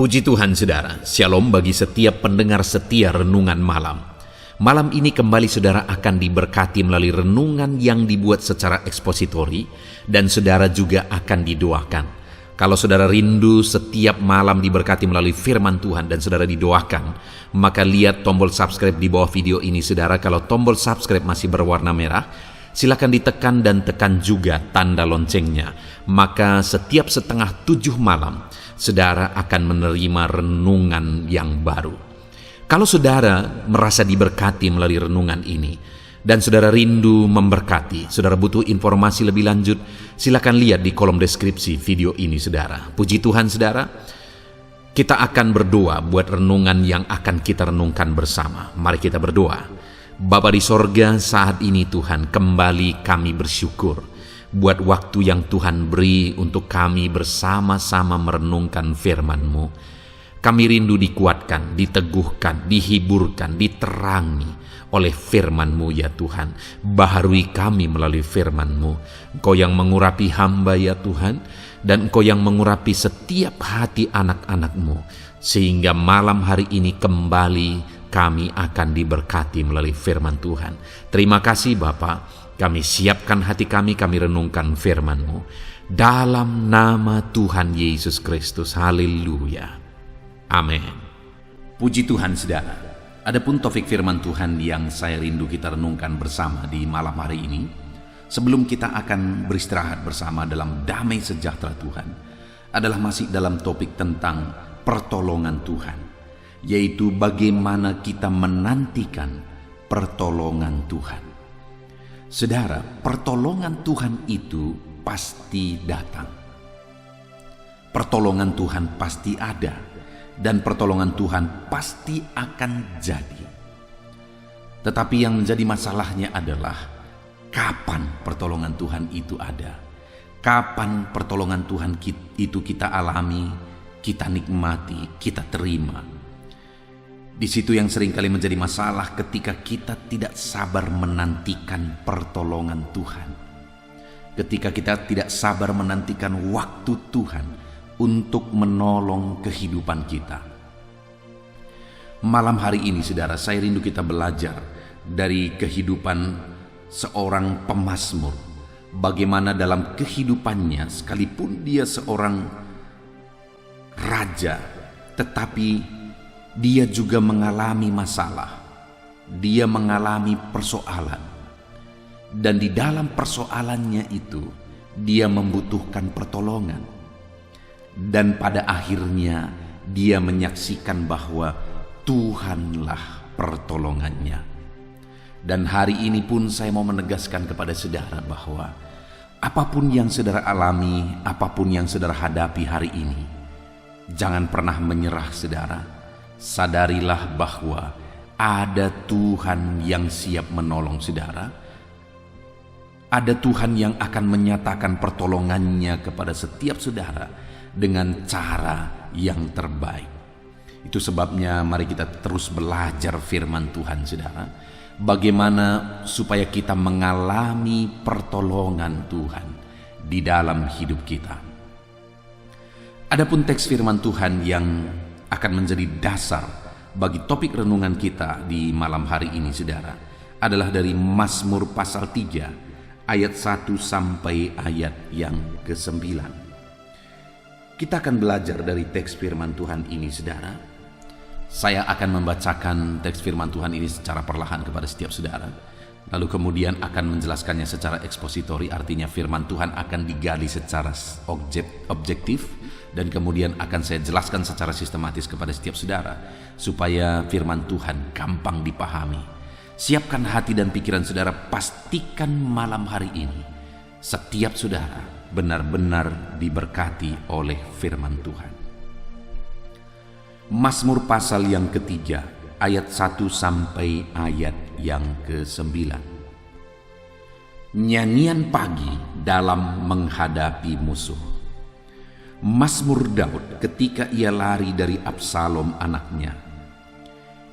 Puji Tuhan saudara, shalom bagi setiap pendengar setia renungan malam. Malam ini kembali saudara akan diberkati melalui renungan yang dibuat secara ekspositori dan saudara juga akan didoakan. Kalau saudara rindu setiap malam diberkati melalui firman Tuhan dan saudara didoakan, maka lihat tombol subscribe di bawah video ini saudara. Kalau tombol subscribe masih berwarna merah, silakan ditekan dan tekan juga tanda loncengnya. Maka setiap 6:30 malam, saudara akan menerima renungan yang baru. Kalau saudara merasa diberkati melalui renungan ini, dan saudara rindu memberkati, saudara butuh informasi lebih lanjut, silakan lihat di kolom deskripsi video ini saudara. Puji Tuhan saudara, kita akan berdoa buat renungan yang akan kita renungkan bersama. Mari kita berdoa. Bapa di sorga, saat ini Tuhan kembali kami bersyukur buat waktu yang Tuhan beri untuk kami bersama-sama merenungkan firman-Mu. Kami rindu dikuatkan, diteguhkan, dihiburkan, diterangi oleh firman-Mu ya Tuhan. Baharui kami melalui firman-Mu. Engkau yang mengurapi hamba ya Tuhan, dan Engkau yang mengurapi setiap hati anak-anak-Mu, sehingga malam hari ini kembali kami akan diberkati melalui firman Tuhan. Terima kasih Bapa. Kami siapkan hati kami renungkan firman-Mu. Dalam nama Tuhan Yesus Kristus. Haleluya. Amin. Puji Tuhan saudara. Adapun topik firman Tuhan yang saya rindu kita renungkan bersama di malam hari ini, sebelum kita akan beristirahat bersama dalam damai sejahtera Tuhan, adalah masih dalam topik tentang pertolongan Tuhan, yaitu bagaimana kita menantikan pertolongan Tuhan. Saudara, pertolongan Tuhan itu pasti datang. Pertolongan Tuhan pasti ada, dan pertolongan Tuhan pasti akan jadi. Tetapi yang menjadi masalahnya adalah kapan pertolongan Tuhan itu ada. Kapan pertolongan Tuhan itu kita alami, kita nikmati, kita terima. Di situ yang seringkali menjadi masalah ketika kita tidak sabar menantikan pertolongan Tuhan. Ketika kita tidak sabar menantikan waktu Tuhan untuk menolong kehidupan kita. Malam hari ini saudara, saya rindu kita belajar dari kehidupan seorang pemazmur. Bagaimana dalam kehidupannya, sekalipun dia seorang raja, tetapi dia juga mengalami masalah, dia mengalami persoalan, dan di dalam persoalannya itu dia membutuhkan pertolongan, dan pada akhirnya dia menyaksikan bahwa Tuhanlah pertolongannya. Dan hari ini pun saya mau menegaskan kepada saudara bahwa apapun yang saudara alami, apapun yang saudara hadapi hari ini, jangan pernah menyerah saudara. Sadarilah bahwa ada Tuhan yang siap menolong saudara. Ada Tuhan yang akan menyatakan pertolongannya kepada setiap saudara dengan cara yang terbaik. Itu sebabnya mari kita terus belajar firman Tuhan saudara. Bagaimana supaya kita mengalami pertolongan Tuhan di dalam hidup kita. Adapun teks firman Tuhan yang akan menjadi dasar bagi topik renungan kita di malam hari ini saudara, adalah dari Mazmur pasal 3 ayat 1 sampai ayat yang ke-9. Kita akan belajar dari teks firman Tuhan ini saudara. Saya akan membacakan teks firman Tuhan ini secara perlahan kepada setiap saudara, lalu kemudian akan menjelaskannya secara ekspositori, artinya firman Tuhan akan digali secara objektif, dan kemudian akan saya jelaskan secara sistematis kepada setiap saudara, supaya firman Tuhan gampang dipahami. Siapkan hati dan pikiran saudara, pastikan malam hari ini setiap saudara benar-benar diberkati oleh firman Tuhan. Mazmur pasal yang ketiga, ayat 1 sampai ayat yang ke-9. Nyanyian pagi dalam menghadapi musuh. Mazmur Daud ketika ia lari dari Absalom anaknya.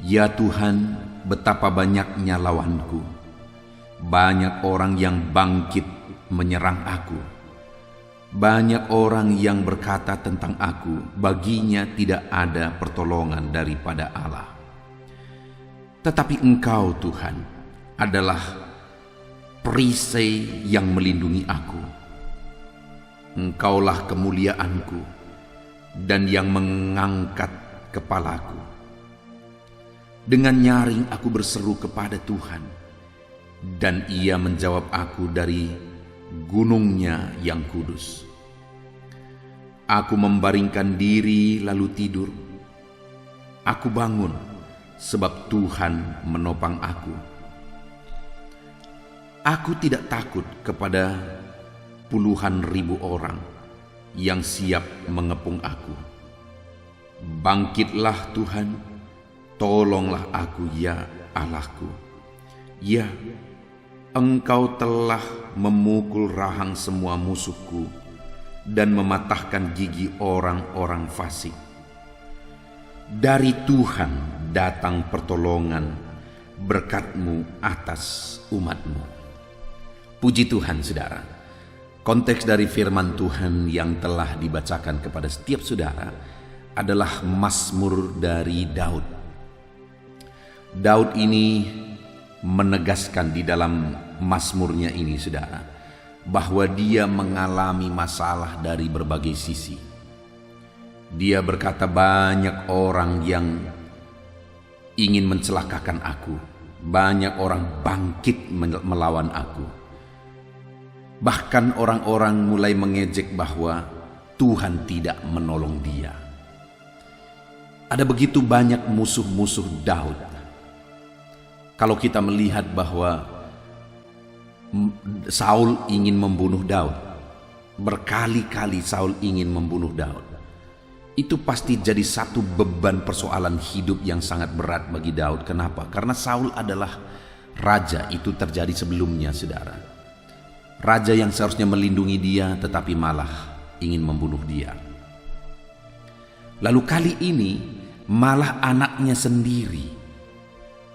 Ya Tuhan, betapa banyaknya lawanku. Banyak orang yang bangkit menyerang aku. Banyak orang yang berkata tentang aku, baginya tidak ada pertolongan daripada Allah. Tetapi Engkau, Tuhan, adalah perisai yang melindungi aku. Engkaulah kemuliaanku dan yang mengangkat kepalaku. Dengan nyaring aku berseru kepada Tuhan, dan Ia menjawab aku dari gunungnya yang kudus. Aku membaringkan diri lalu tidur. Aku bangun sebab Tuhan menopang aku. Aku tidak takut kepada puluhan ribu orang yang siap mengepung aku. Bangkitlah Tuhan, tolonglah aku ya Allahku. Ya, Engkau telah memukul rahang semua musuhku dan mematahkan gigi orang-orang fasik. Dari Tuhan datang pertolongan, berkat-Mu atas umat-Mu. Puji Tuhan, saudara. Konteks dari firman Tuhan yang telah dibacakan kepada setiap saudara adalah Mazmur dari Daud. Daud ini menegaskan di dalam Mazmurnya ini, saudara, bahwa dia mengalami masalah dari berbagai sisi. Dia berkata, banyak orang yang ingin mencelakakan aku, banyak orang bangkit melawan aku. Bahkan orang-orang mulai mengejek bahwa Tuhan tidak menolong dia. Ada begitu banyak musuh-musuh Daud. Kalau kita melihat bahwa Saul ingin membunuh Daud, berkali-kali Saul ingin membunuh Daud, itu pasti jadi satu beban persoalan hidup yang sangat berat bagi Daud. Kenapa? Karena Saul adalah raja, itu terjadi sebelumnya, saudara. Raja yang seharusnya melindungi dia, tetapi malah ingin membunuh dia. Lalu kali ini malah anaknya sendiri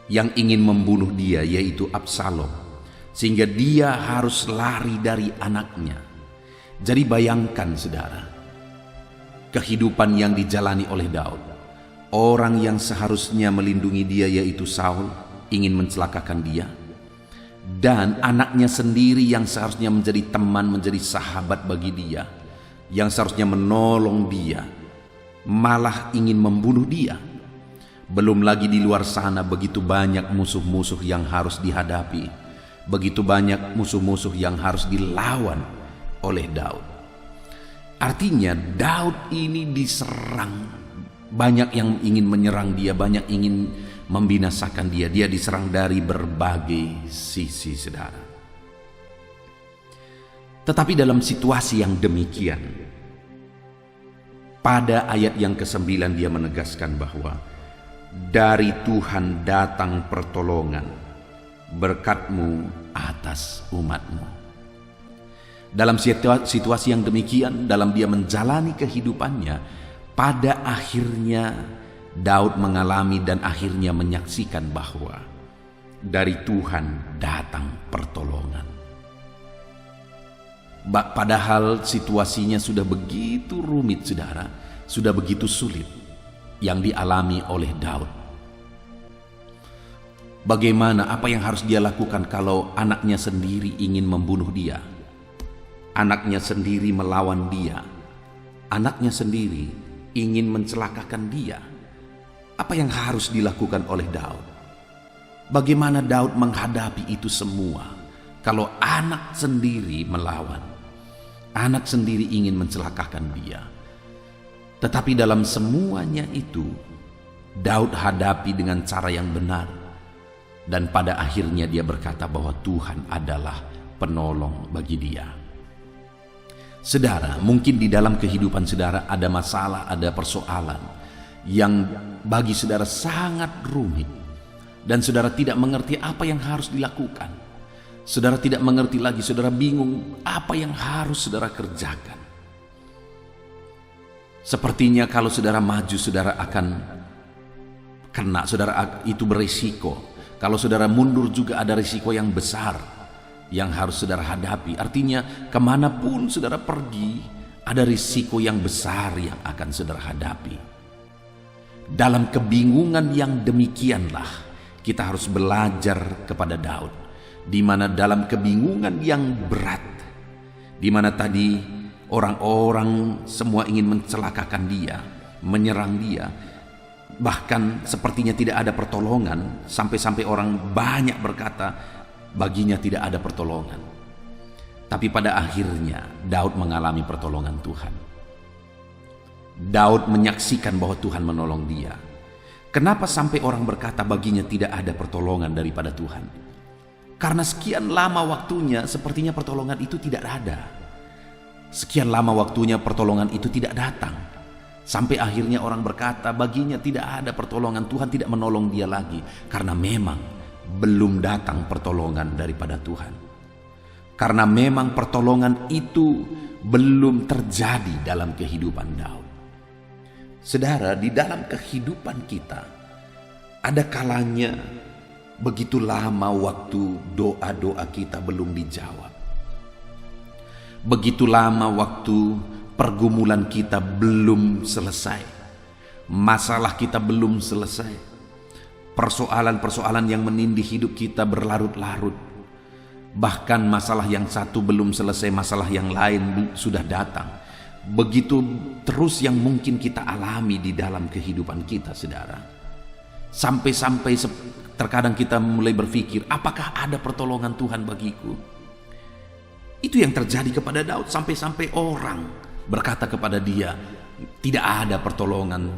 yang ingin membunuh dia, yaitu Absalom, sehingga dia harus lari dari anaknya. Jadi bayangkan, saudara, kehidupan yang dijalani oleh Daud. Orang yang seharusnya melindungi dia, yaitu Saul, ingin mencelakakan dia, dan anaknya sendiri yang seharusnya menjadi teman, menjadi sahabat bagi dia, yang seharusnya menolong dia, malah ingin membunuh dia. Belum lagi di luar sana begitu banyak musuh-musuh yang harus dihadapi, begitu banyak musuh-musuh yang harus dilawan oleh Daud. Artinya Daud ini diserang, banyak yang ingin menyerang dia, banyak ingin membinasakan dia. Dia diserang dari berbagai sisi, saudara. Tetapi dalam situasi yang demikian, pada ayat yang ke-9 dia menegaskan bahwa dari Tuhan datang pertolongan, berkat-Mu atas umat-Mu. Dalam situasi yang demikian, dalam dia menjalani kehidupannya, pada akhirnya Daud mengalami dan akhirnya menyaksikan bahwa dari Tuhan datang pertolongan. Padahal situasinya sudah begitu rumit, saudara, sudah begitu sulit yang dialami oleh Daud. Bagaimana, apa yang harus dia lakukan kalau anaknya sendiri ingin membunuh dia? Anaknya sendiri melawan dia. Anaknya sendiri ingin mencelakakan dia. Apa yang harus dilakukan oleh Daud? Bagaimana Daud menghadapi itu semua kalau anak sendiri melawan? Anak sendiri ingin mencelakakan dia. Tetapi dalam semuanya itu, Daud hadapi dengan cara yang benar. Dan pada akhirnya dia berkata bahwa Tuhan adalah penolong bagi dia. Saudara, mungkin di dalam kehidupan saudara ada masalah, ada persoalan yang bagi saudara sangat rumit. Dan saudara tidak mengerti apa yang harus dilakukan. Saudara tidak mengerti lagi, saudara bingung apa yang harus saudara kerjakan. Sepertinya kalau saudara maju, saudara akan kena, saudara itu berisiko. Kalau saudara mundur juga ada risiko yang besar yang harus saudara hadapi. Artinya kemanapun saudara pergi, ada risiko yang besar yang akan saudara hadapi. Dalam kebingungan yang demikianlah kita harus belajar kepada Daud, di mana dalam kebingungan yang berat, di mana tadi orang-orang semua ingin mencelakakan dia, menyerang dia, bahkan sepertinya tidak ada pertolongan, sampai-sampai orang banyak berkata baginya tidak ada pertolongan. Tapi pada akhirnya Daud mengalami pertolongan Tuhan. Daud menyaksikan bahwa Tuhan menolong dia. Kenapa sampai orang berkata baginya tidak ada pertolongan daripada Tuhan? Karena sekian lama waktunya sepertinya pertolongan itu tidak ada. Sekian lama waktunya pertolongan itu tidak datang. Sampai akhirnya orang berkata baginya tidak ada pertolongan, Tuhan tidak menolong dia lagi. Karena memang belum datang pertolongan daripada Tuhan. Karena memang pertolongan itu belum terjadi dalam kehidupan Daud. Saudara, di dalam kehidupan kita ada kalanya begitu lama waktu doa-doa kita belum dijawab. Begitu lama waktu pergumulan kita belum selesai. Masalah kita belum selesai. Persoalan-persoalan yang menindih hidup kita berlarut-larut. Bahkan masalah yang satu belum selesai, masalah yang lain sudah datang. Begitu terus yang mungkin kita alami di dalam kehidupan kita, saudara. Sampai-sampai terkadang kita mulai berpikir, apakah ada pertolongan Tuhan bagiku? Itu yang terjadi kepada Daud, sampai-sampai orang berkata kepada dia, tidak ada pertolongan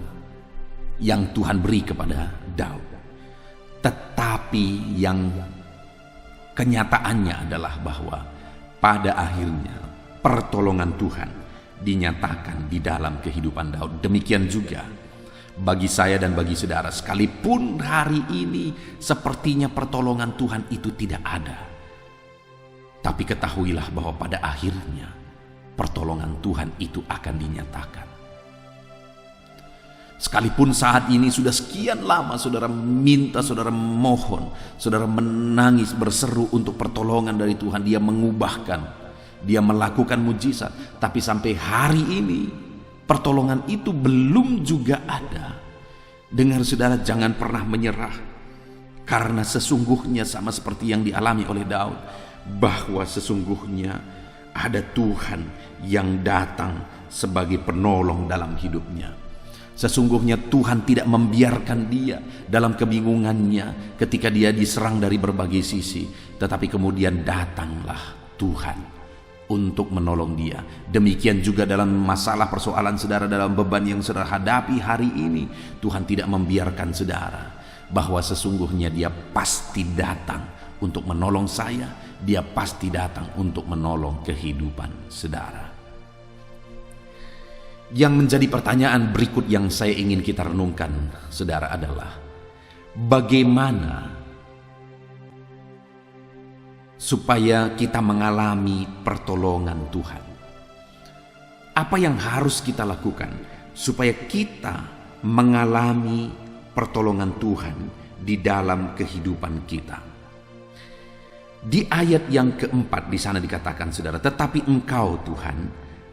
yang Tuhan beri kepada Daud. Tetapi yang kenyataannya adalah bahwa pada akhirnya pertolongan Tuhan dinyatakan di dalam kehidupan Daud. Demikian juga bagi saya dan bagi saudara, sekalipun hari ini sepertinya pertolongan Tuhan itu tidak ada, tapi ketahuilah bahwa pada akhirnya pertolongan Tuhan itu akan dinyatakan. Sekalipun saat ini sudah sekian lama saudara minta, saudara mohon, saudara menangis berseru untuk pertolongan dari Tuhan, dia mengubahkan, dia melakukan mujizat, tapi sampai hari ini pertolongan itu belum juga ada. Dengar saudara, jangan pernah menyerah, karena sesungguhnya sama seperti yang dialami oleh Daud, bahwa sesungguhnya ada Tuhan yang datang sebagai penolong dalam hidupnya. Sesungguhnya Tuhan tidak membiarkan dia dalam kebingungannya ketika dia diserang dari berbagai sisi, tetapi kemudian datanglah Tuhan untuk menolong dia. Demikian juga dalam masalah persoalan saudara, dalam beban yang saudara hadapi hari ini, Tuhan tidak membiarkan saudara, bahwa sesungguhnya dia pasti datang untuk menolong saya, dia pasti datang untuk menolong kehidupan saudara. Yang menjadi pertanyaan berikut yang saya ingin kita renungkan, saudara, adalah bagaimana supaya kita mengalami pertolongan Tuhan? Apa yang harus kita lakukan supaya kita mengalami pertolongan Tuhan di dalam kehidupan kita? Di ayat yang keempat di sana dikatakan, saudara, tetapi Engkau Tuhan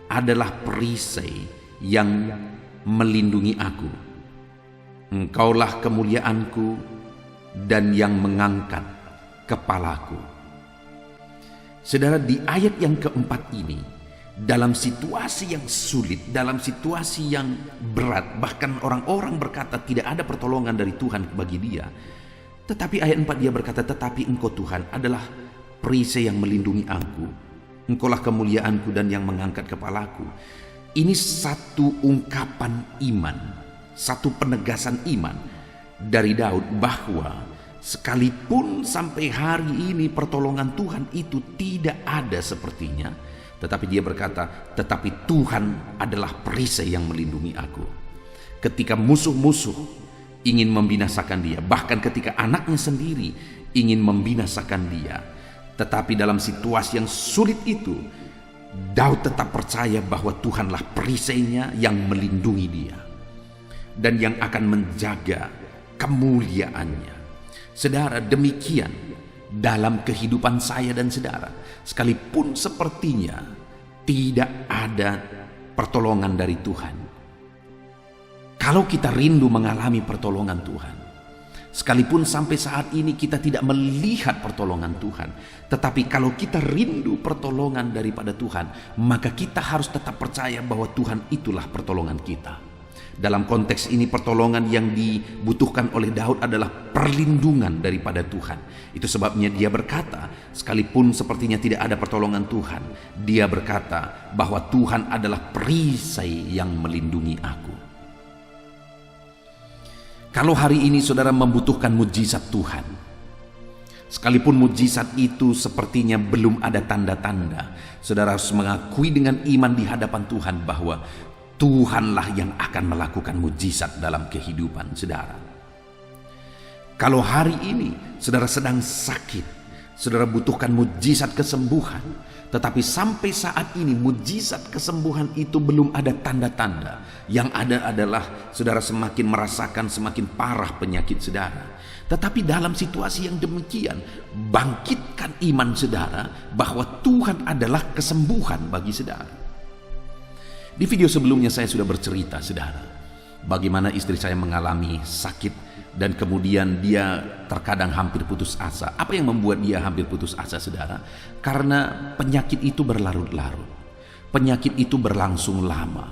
adalah perisai yang melindungi aku. Engkaulah kemuliaanku dan yang mengangkat kepalaku. Saudara, di ayat yang keempat ini, dalam situasi yang sulit, dalam situasi yang berat, bahkan orang-orang berkata tidak ada pertolongan dari Tuhan bagi dia, tetapi ayat 4 dia berkata, tetapi Engkau Tuhan adalah perisai yang melindungi aku. Engkaulah kemuliaanku dan yang mengangkat kepalaku. Ini satu ungkapan iman, satu penegasan iman dari Daud, bahwa sekalipun sampai hari ini pertolongan Tuhan itu tidak ada sepertinya, tetapi dia berkata, tetapi Tuhan adalah perisai yang melindungi aku. Ketika musuh-musuh ingin membinasakan dia, bahkan ketika anaknya sendiri ingin membinasakan dia, tetapi dalam situasi yang sulit itu, Daud tetap percaya bahwa Tuhanlah perisainya yang melindungi dia dan yang akan menjaga kemuliaannya. Saudara, demikian dalam kehidupan saya dan saudara. Sekalipun sepertinya tidak ada pertolongan dari Tuhan. Kalau kita rindu mengalami pertolongan Tuhan, sekalipun sampai saat ini kita tidak melihat pertolongan Tuhan, tetapi kalau kita rindu pertolongan daripada Tuhan, maka kita harus tetap percaya bahwa Tuhan itulah pertolongan kita. Dalam konteks ini pertolongan yang dibutuhkan oleh Daud adalah perlindungan daripada Tuhan. Itu sebabnya dia berkata, sekalipun sepertinya tidak ada pertolongan Tuhan, dia berkata bahwa Tuhan adalah perisai yang melindungi aku. Kalau hari ini saudara membutuhkan mujizat Tuhan, sekalipun mujizat itu sepertinya belum ada tanda-tanda, saudara harus mengakui dengan iman di hadapan Tuhan bahwa Tuhanlah yang akan melakukan mujizat dalam kehidupan saudara. Kalau hari ini saudara sedang sakit, saudara butuhkan mujizat kesembuhan, tetapi sampai saat ini mujizat kesembuhan itu belum ada tanda-tanda. Yang ada adalah saudara semakin merasakan semakin parah penyakit saudara. Tetapi dalam situasi yang demikian, bangkitkan iman saudara bahwa Tuhan adalah kesembuhan bagi saudara. Di video sebelumnya saya sudah bercerita saudara, bagaimana istri saya mengalami sakit dan kemudian dia terkadang hampir putus asa. Apa yang membuat dia hampir putus asa saudara? Karena penyakit itu berlarut-larut. Penyakit itu berlangsung lama.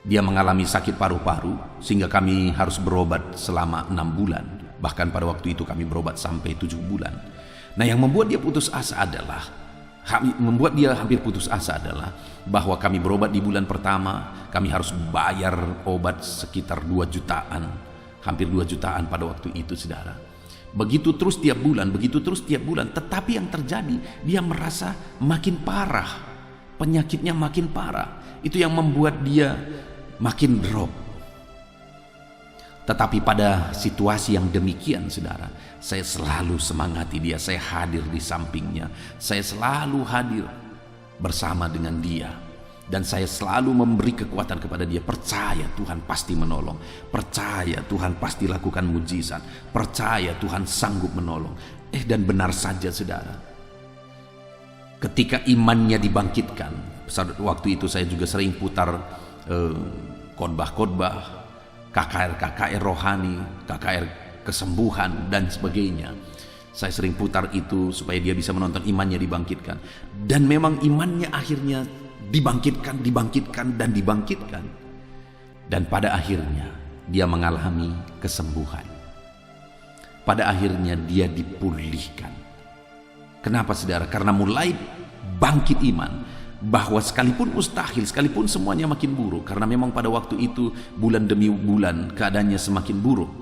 Dia mengalami sakit paru-paru sehingga kami harus berobat selama 6 bulan. Bahkan pada waktu itu kami berobat sampai 7 bulan. Nah, yang membuat dia putus asa adalah hampir putus asa adalah bahwa kami berobat di bulan pertama, kami harus bayar obat sekitar 2 jutaan, hampir 2 jutaan pada waktu itu saudara. Begitu terus tiap bulan, tetapi yang terjadi dia merasa makin parah, penyakitnya makin parah. Itu yang membuat dia makin drop. Tetapi pada situasi yang demikian saudara, saya selalu semangati dia, saya hadir di sampingnya, saya selalu hadir bersama dengan dia, dan saya selalu memberi kekuatan kepada dia. Percaya Tuhan pasti menolong, percaya Tuhan pasti lakukan mujizat, percaya Tuhan sanggup menolong. Dan benar saja saudara, ketika imannya dibangkitkan, waktu itu saya juga sering putar khotbah-khotbah, KKR rohani, KKR kesembuhan dan sebagainya. Saya sering putar itu supaya dia bisa menonton, imannya dibangkitkan. Dan memang imannya akhirnya dibangkitkan. Dan pada akhirnya dia mengalami kesembuhan. Pada akhirnya dia dipulihkan. Kenapa saudara? Karena mulai bangkit iman bahwa sekalipun mustahil, sekalipun semuanya makin buruk, karena memang pada waktu itu bulan demi bulan keadaannya semakin buruk,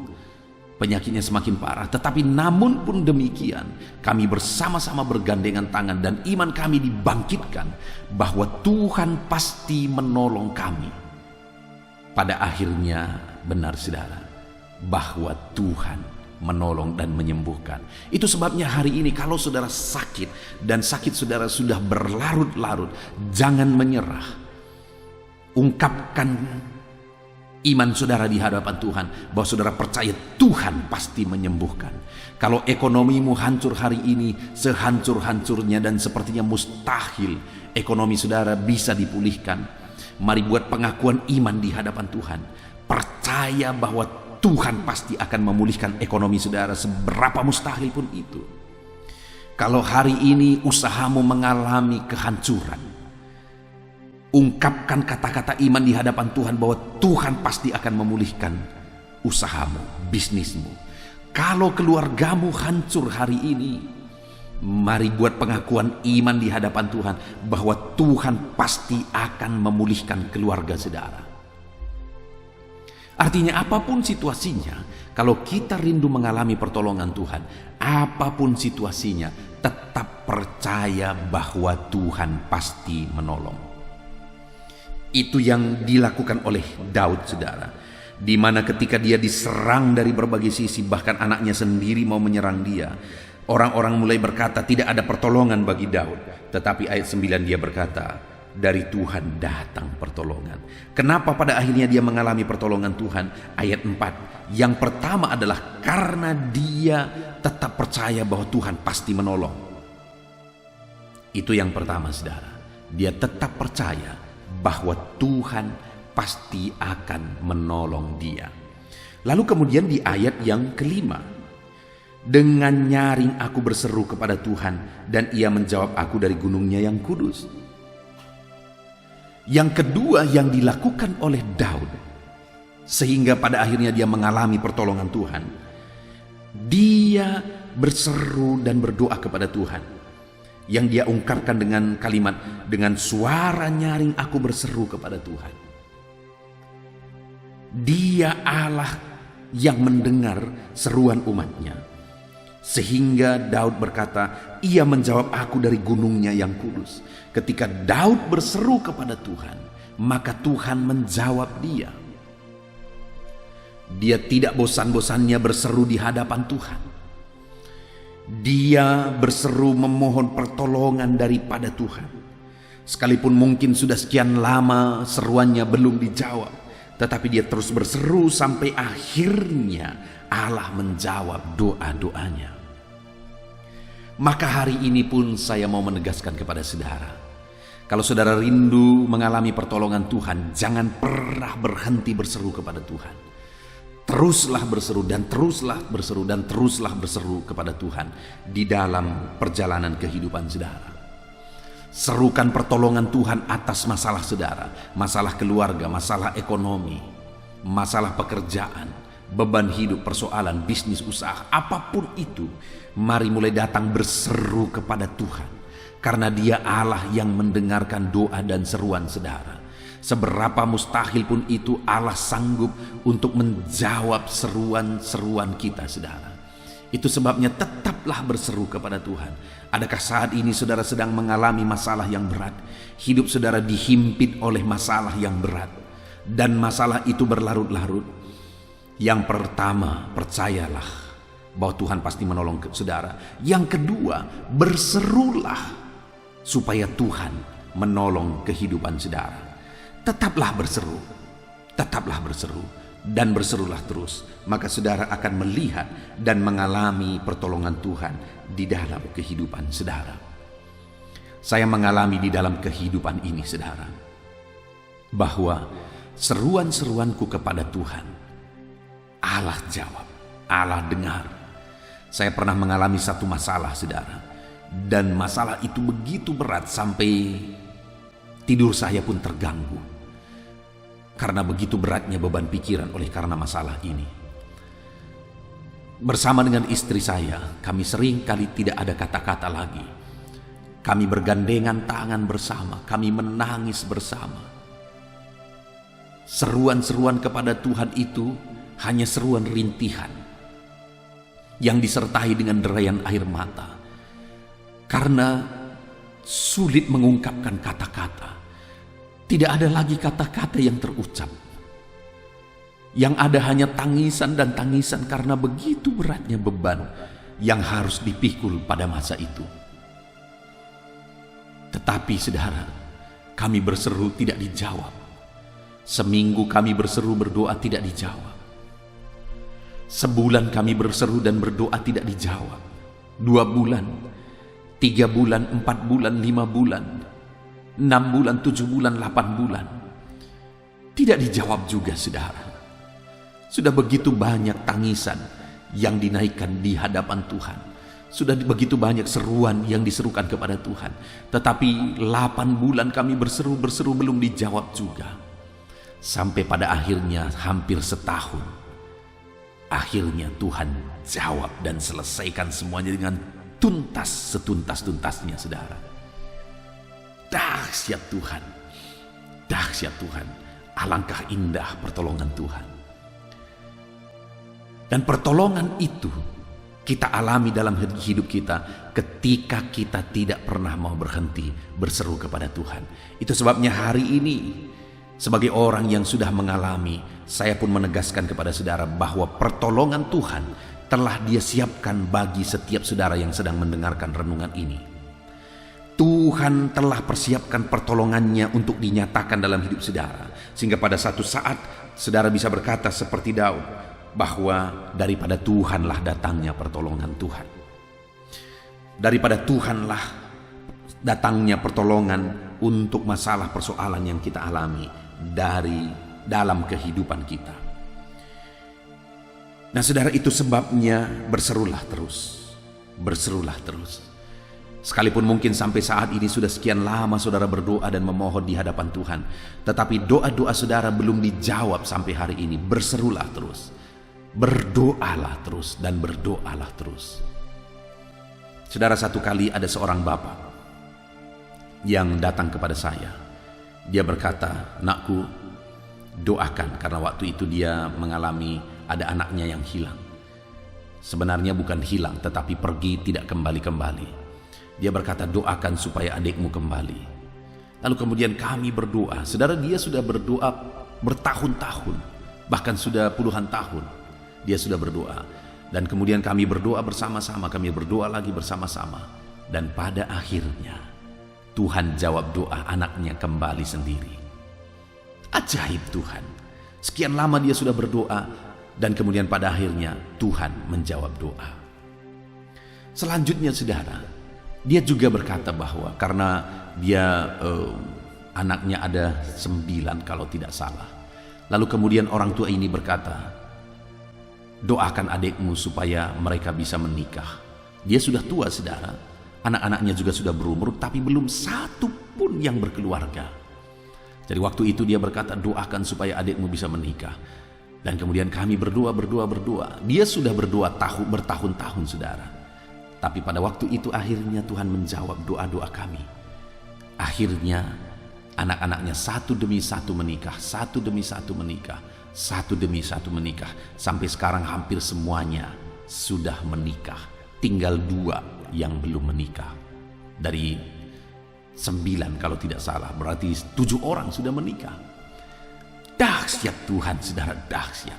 penyakitnya semakin parah, tetapi namun pun demikian kami bersama-sama bergandengan tangan dan iman kami dibangkitkan bahwa Tuhan pasti menolong kami. Pada akhirnya benar saudara bahwa Tuhan menolong dan menyembuhkan. Itu sebabnya hari ini kalau saudara sakit dan sakit saudara sudah berlarut-larut, jangan menyerah. Ungkapkan iman saudara di hadapan Tuhan bahwa saudara percaya Tuhan pasti menyembuhkan. Kalau ekonomimu hancur hari ini, sehancur-hancurnya dan sepertinya mustahil ekonomi saudara bisa dipulihkan, mari buat pengakuan iman di hadapan Tuhan. Percaya bahwa Tuhan pasti akan memulihkan ekonomi saudara, seberapa mustahil pun itu. Kalau hari ini usahamu mengalami kehancuran, ungkapkan kata-kata iman di hadapan Tuhan bahwa Tuhan pasti akan memulihkan usahamu, bisnismu. Kalau keluargamu hancur hari ini, mari buat pengakuan iman di hadapan Tuhan bahwa Tuhan pasti akan memulihkan keluarga saudara. Artinya apapun situasinya, kalau kita rindu mengalami pertolongan Tuhan, apapun situasinya, tetap percaya bahwa Tuhan pasti menolong. Itu yang dilakukan oleh Daud saudara, di mana ketika dia diserang dari berbagai sisi, bahkan anaknya sendiri mau menyerang dia, orang-orang mulai berkata tidak ada pertolongan bagi Daud. Tetapi ayat 9 dia berkata, dari Tuhan datang pertolongan. Kenapa pada akhirnya dia mengalami pertolongan Tuhan? Ayat 4, yang pertama adalah karena dia tetap percaya bahwa Tuhan pasti menolong. Itu yang pertama, saudara. Dia tetap percaya bahwa Tuhan pasti akan menolong dia. Lalu kemudian di ayat yang kelima, dengan nyaring aku berseru kepada Tuhan, dan ia menjawab aku dari gunungnya yang kudus. Yang kedua yang dilakukan oleh Daud, sehingga pada akhirnya dia mengalami pertolongan Tuhan, dia berseru dan berdoa kepada Tuhan. Yang dia ungkapkan dengan kalimat, dengan suara nyaring aku berseru kepada Tuhan. Dia Allah yang mendengar seruan umatnya. Sehingga Daud berkata, ia menjawab aku dari gunungnya yang kudus. Ketika Daud berseru kepada Tuhan, maka Tuhan menjawab dia. Dia tidak bosan-bosannya berseru di hadapan Tuhan. Dia berseru memohon pertolongan daripada Tuhan. Sekalipun mungkin sudah sekian lama seruannya belum dijawab, tetapi dia terus berseru sampai akhirnya Allah menjawab doa-doanya. Maka hari ini pun saya mau menegaskan kepada saudara, kalau saudara rindu mengalami pertolongan Tuhan, jangan pernah berhenti berseru kepada Tuhan. Teruslah berseru dan teruslah berseru dan teruslah berseru kepada Tuhan di dalam perjalanan kehidupan saudara. Serukan pertolongan Tuhan atas masalah saudara, masalah keluarga, masalah ekonomi, masalah pekerjaan, beban hidup, persoalan, bisnis, usaha, apapun itu. Mari mulai datang berseru kepada Tuhan, karena Dia Allah yang mendengarkan doa dan seruan saudara. Seberapa mustahil pun itu, Allah sanggup untuk menjawab seruan-seruan kita, saudara. Itu sebabnya tetaplah berseru kepada Tuhan. Adakah saat ini saudara sedang mengalami masalah yang berat? Hidup saudara dihimpit oleh masalah yang berat, dan masalah itu berlarut-larut. Yang pertama, percayalah bahwa Tuhan pasti menolong saudara. Yang kedua, berserulah supaya Tuhan menolong kehidupan saudara. Tetaplah berseru, dan berserulah terus. Maka saudara akan melihat dan mengalami pertolongan Tuhan di dalam kehidupan saudara. Saya mengalami di dalam kehidupan ini, saudara, bahwa seruan-seruanku kepada Tuhan, Allah jawab, Allah dengar. Saya pernah mengalami satu masalah, saudara, dan masalah itu begitu berat sampai tidur saya pun terganggu. Karena begitu beratnya beban pikiran oleh karena masalah ini. Bersama dengan istri saya, kami sering kali tidak ada kata-kata lagi. Kami bergandengan tangan bersama, kami menangis bersama. Seruan-seruan kepada Tuhan itu hanya seruan rintihan yang disertai dengan derayan air mata. Karena sulit mengungkapkan kata-kata. Tidak ada lagi kata-kata yang terucap. Yang ada hanya tangisan dan tangisan karena begitu beratnya beban yang harus dipikul pada masa itu. Tetapi saudara, kami berseru tidak dijawab. Seminggu kami berseru berdoa tidak dijawab. Sebulan kami berseru dan berdoa tidak dijawab. 2 bulan, 3 bulan, 4 bulan, 5 bulan, 6 bulan, 7 bulan, 8 bulan. Tidak dijawab juga, saudara. Sudah begitu banyak tangisan yang dinaikkan di hadapan Tuhan. Sudah begitu banyak seruan yang diserukan kepada Tuhan. Tetapi 8 bulan kami berseru belum dijawab juga. Sampai pada akhirnya hampir setahun. Akhirnya Tuhan jawab dan selesaikan semuanya dengan tuntas, setuntas-tuntasnya, saudara. Dahsyat Tuhan, dahsyat Tuhan, alangkah indah pertolongan Tuhan. Dan pertolongan itu kita alami dalam hidup kita ketika kita tidak pernah mau berhenti berseru kepada Tuhan. Itu sebabnya hari ini sebagai orang yang sudah mengalami, saya pun menegaskan kepada saudara bahwa pertolongan Tuhan telah Dia siapkan bagi setiap saudara yang sedang mendengarkan renungan ini. Tuhan telah persiapkan pertolongannya untuk dinyatakan dalam hidup saudara. Sehingga pada satu saat saudara bisa berkata seperti Daud, bahwa daripada Tuhanlah datangnya pertolongan Tuhan. Daripada Tuhanlah datangnya pertolongan untuk masalah persoalan yang kita alami dari dalam kehidupan kita. Nah saudara, itu sebabnya berserulah terus. Berserulah terus. Sekalipun mungkin sampai saat ini sudah sekian lama saudara berdoa dan memohon di hadapan Tuhan, tetapi doa-doa saudara belum dijawab sampai hari ini. Berserulah terus, berdoalah terus, dan berdoalah terus. Saudara, satu kali ada seorang bapak yang datang kepada saya. Dia berkata, "Nakku, doakan," karena waktu itu dia mengalami ada anaknya yang hilang. Sebenarnya bukan hilang, tetapi pergi tidak kembali-kembali. Dia berkata, "Doakan supaya adikmu kembali." Lalu kemudian kami berdoa. Saudara, dia sudah berdoa bertahun-tahun, bahkan sudah puluhan tahun dia sudah berdoa. Dan kemudian kami berdoa bersama-sama, kami berdoa lagi bersama-sama. Dan pada akhirnya Tuhan jawab doa, anaknya kembali sendiri. Ajaib Tuhan. Sekian lama dia sudah berdoa, dan kemudian pada akhirnya Tuhan menjawab doa. Selanjutnya saudara, dia juga berkata bahwa karena dia anaknya ada 9 kalau tidak salah. Lalu kemudian orang tua ini berkata, "Doakan adikmu supaya mereka bisa menikah." Dia sudah tua saudara, anak-anaknya juga sudah berumur, tapi belum satu pun yang berkeluarga. Jadi waktu itu dia berkata, "Doakan supaya adikmu bisa menikah." Dan kemudian kami berdoa. Dia sudah berdoa bertahun-tahun saudara. Tapi pada waktu itu akhirnya Tuhan menjawab doa-doa kami. Akhirnya anak-anaknya satu demi satu menikah, satu demi satu menikah, satu demi satu menikah. Sampai sekarang hampir semuanya sudah menikah. Tinggal 2 yang belum menikah. Dari 9 kalau tidak salah, berarti 7 orang sudah menikah. Dahsyat Tuhan saudara, dahsyat.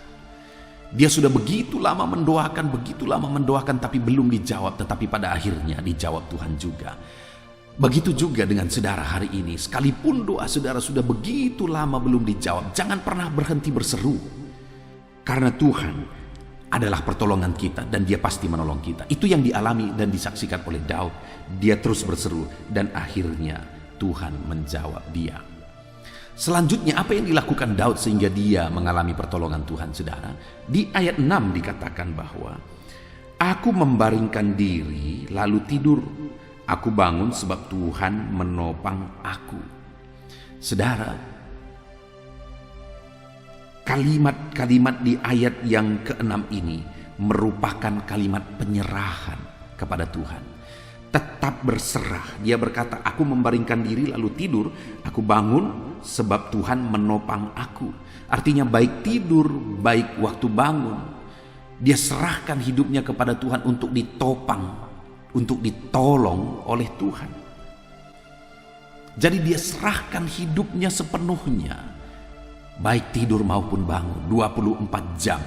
Dia sudah begitu lama mendoakan, tapi belum dijawab. Tetapi pada akhirnya dijawab Tuhan juga. Begitu juga dengan saudara hari ini. Sekalipun doa saudara sudah begitu lama belum dijawab, jangan pernah berhenti berseru. Karena Tuhan adalah pertolongan kita dan dia pasti menolong kita. Itu yang dialami dan disaksikan oleh Daud. Dia terus berseru dan akhirnya Tuhan menjawab dia. Selanjutnya apa yang dilakukan Daud sehingga dia mengalami pertolongan Tuhan saudara? Di ayat 6 dikatakan bahwa "Aku membaringkan diri lalu tidur. Aku bangun sebab Tuhan menopang aku." Saudara, kalimat-kalimat di ayat yang ke-6 ini merupakan kalimat penyerahan kepada Tuhan. Tetap berserah. Dia berkata, "Aku membaringkan diri lalu tidur, aku bangun sebab Tuhan menopang aku." Artinya baik tidur, baik waktu bangun, dia serahkan hidupnya kepada Tuhan untuk ditopang, untuk ditolong oleh Tuhan. Jadi dia serahkan hidupnya sepenuhnya, baik tidur maupun bangun, 24 jam.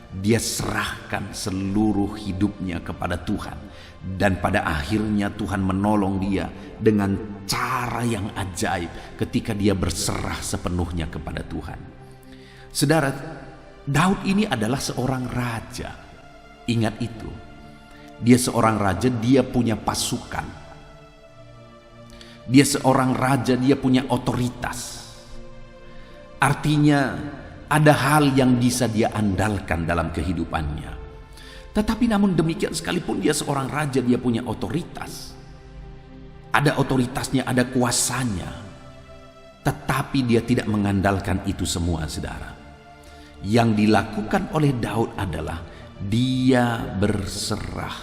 Dia serahkan seluruh hidupnya kepada Tuhan. Dan pada akhirnya Tuhan menolong dia dengan cara yang ajaib ketika dia berserah sepenuhnya kepada Tuhan. Saudara, Daud ini adalah seorang raja. Ingat itu. Dia seorang raja, dia punya pasukan. Dia seorang raja, dia punya otoritas. Artinya ada hal yang bisa dia andalkan dalam kehidupannya. Tetapi namun demikian, sekalipun dia seorang raja, dia punya otoritas. Ada otoritasnya, ada kuasanya. Tetapi dia tidak mengandalkan itu semua, saudara. Yang dilakukan oleh Daud adalah dia berserah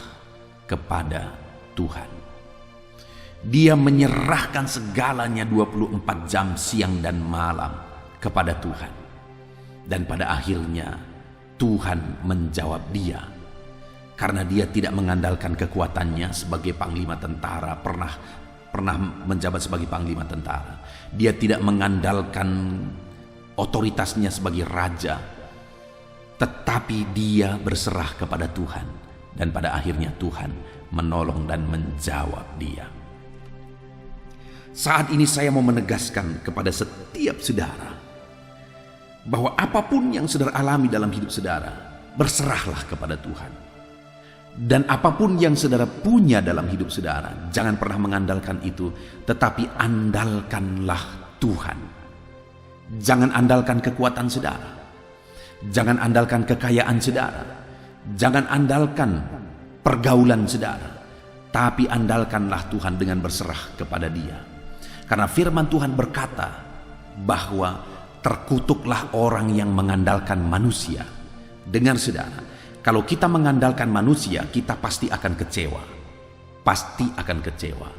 kepada Tuhan. Dia menyerahkan segalanya 24 jam siang dan malam kepada Tuhan. Dan pada akhirnya Tuhan menjawab dia. Karena dia tidak mengandalkan kekuatannya sebagai panglima tentara, pernah menjabat sebagai panglima tentara. Dia tidak mengandalkan otoritasnya sebagai raja, tetapi dia berserah kepada Tuhan. Dan pada akhirnya Tuhan menolong dan menjawab dia. Saat ini saya mau menegaskan kepada setiap saudara bahwa apapun yang saudara alami dalam hidup saudara, berserahlah kepada Tuhan. Dan apapun yang saudara punya dalam hidup saudara, jangan pernah mengandalkan itu, tetapi andalkanlah Tuhan. Jangan andalkan kekuatan saudara. Jangan andalkan kekayaan saudara. Jangan andalkan pergaulan saudara. Tapi andalkanlah Tuhan dengan berserah kepada Dia. Karena firman Tuhan berkata bahwa terkutuklah orang yang mengandalkan manusia. Dengar saudara, kalau kita mengandalkan manusia, kita pasti akan kecewa. Pasti akan kecewa.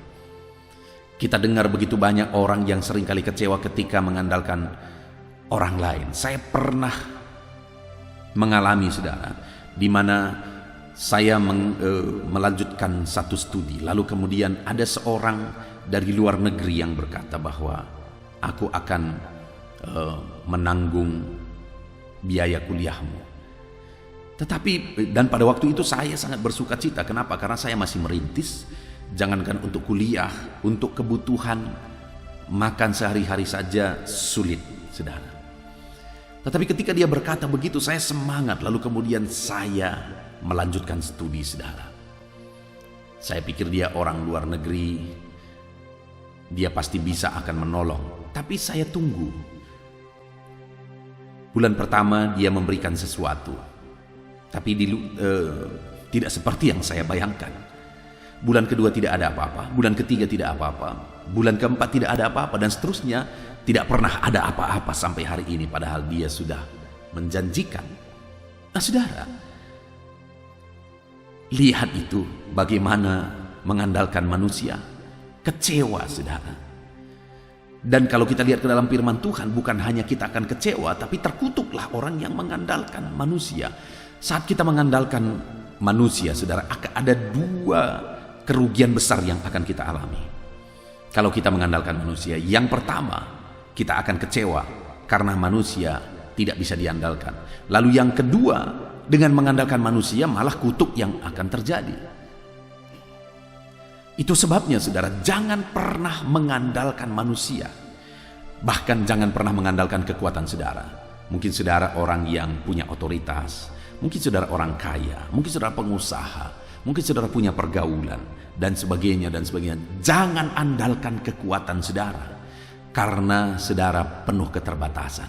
Kita dengar begitu banyak orang yang seringkali kecewa ketika mengandalkan orang lain. Saya pernah mengalami saudara, di mana saya melanjutkan satu studi. Lalu kemudian ada seorang dari luar negeri yang berkata bahwa aku akan menanggung biaya kuliahmu. Tetapi dan pada waktu itu saya sangat bersuka cita. Kenapa? Karena saya masih merintis. Jangankan untuk kuliah, untuk kebutuhan makan sehari-hari saja sulit, saudara. Tetapi ketika dia berkata begitu, saya semangat. Lalu kemudian saya melanjutkan studi, saudara. Saya pikir dia orang luar negeri, dia pasti bisa akan menolong. Tapi saya tunggu. Bulan pertama dia memberikan sesuatu, tapi tidak seperti yang saya bayangkan. Bulan kedua tidak ada apa-apa, bulan ketiga tidak apa-apa, bulan keempat tidak ada apa-apa, dan seterusnya tidak pernah ada apa-apa sampai hari ini, padahal dia sudah menjanjikan. Nah saudara, lihat itu bagaimana mengandalkan manusia, kecewa saudara. Dan kalau kita lihat ke dalam firman Tuhan, bukan hanya kita akan kecewa, tapi terkutuklah orang yang mengandalkan manusia. Saat kita mengandalkan manusia, saudara, akan ada dua kerugian besar yang akan kita alami. Kalau kita mengandalkan manusia, yang pertama, kita akan kecewa karena manusia tidak bisa diandalkan. Lalu yang kedua, dengan mengandalkan manusia malah kutuk yang akan terjadi. Itu sebabnya saudara, jangan pernah mengandalkan manusia. Bahkan jangan pernah mengandalkan kekuatan saudara. Mungkin saudara orang yang punya otoritas, mungkin saudara orang kaya, mungkin saudara pengusaha, mungkin saudara punya pergaulan, dan sebagainya, dan sebagainya. Jangan andalkan kekuatan saudara, karena saudara penuh keterbatasan.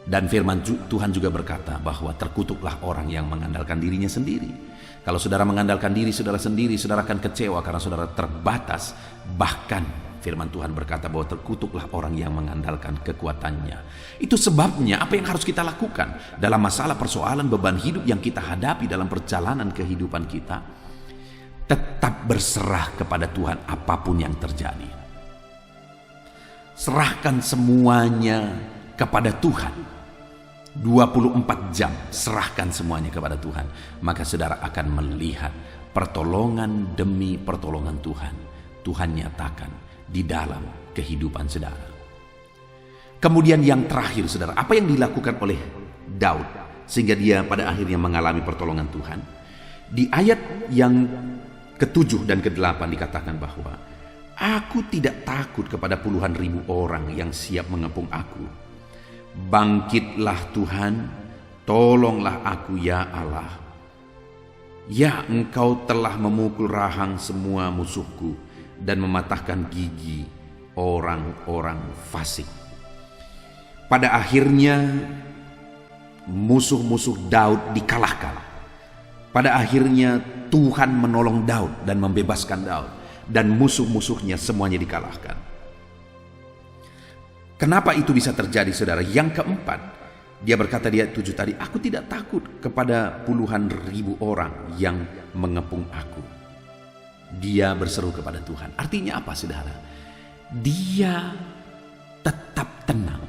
Dan firman Tuhan juga berkata bahwa terkutuklah orang yang mengandalkan dirinya sendiri. Kalau saudara mengandalkan diri saudara sendiri, saudara akan kecewa karena saudara terbatas. Bahkan firman Tuhan berkata bahwa terkutuklah orang yang mengandalkan kekuatannya. Itu sebabnya apa yang harus kita lakukan dalam masalah persoalan beban hidup yang kita hadapi dalam perjalanan kehidupan kita. Tetap berserah kepada Tuhan apapun yang terjadi. Serahkan semuanya kepada Tuhan. 24 jam serahkan semuanya kepada Tuhan. Maka saudara akan melihat pertolongan demi pertolongan Tuhan. Tuhan nyatakan di dalam kehidupan saudara. Kemudian yang terakhir saudara, apa yang dilakukan oleh Daud sehingga dia pada akhirnya mengalami pertolongan Tuhan? Di ayat yang ke-7 dan ke-8 dikatakan bahwa aku tidak takut kepada puluhan ribu orang yang siap mengepung aku. Bangkitlah Tuhan, tolonglah aku ya Allah. Ya, Engkau telah memukul rahang semua musuhku dan mematahkan gigi orang-orang fasik. Pada akhirnya musuh-musuh Daud dikalahkan. Pada akhirnya Tuhan menolong Daud dan membebaskan Daud, dan musuh-musuhnya semuanya dikalahkan. Kenapa itu bisa terjadi saudara? Yang keempat, dia berkata di ayat 7 tadi, aku tidak takut kepada puluhan ribu orang yang mengepung aku. Dia berseru kepada Tuhan. Artinya apa saudara? Dia tetap tenang.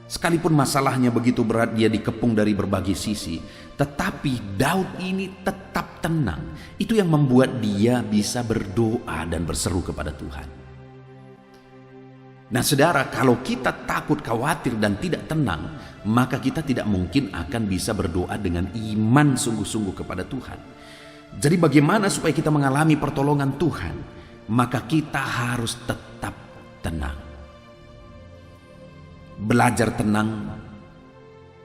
Sekalipun masalahnya begitu berat, dia dikepung dari berbagai sisi, tetapi Daud ini tetap tenang. Itu yang membuat dia bisa berdoa dan berseru kepada Tuhan. Nah saudara, kalau kita takut, khawatir, dan tidak tenang, maka kita tidak mungkin akan bisa berdoa dengan iman sungguh-sungguh kepada Tuhan. Jadi bagaimana supaya kita mengalami pertolongan Tuhan? Maka kita harus tetap tenang. Belajar tenang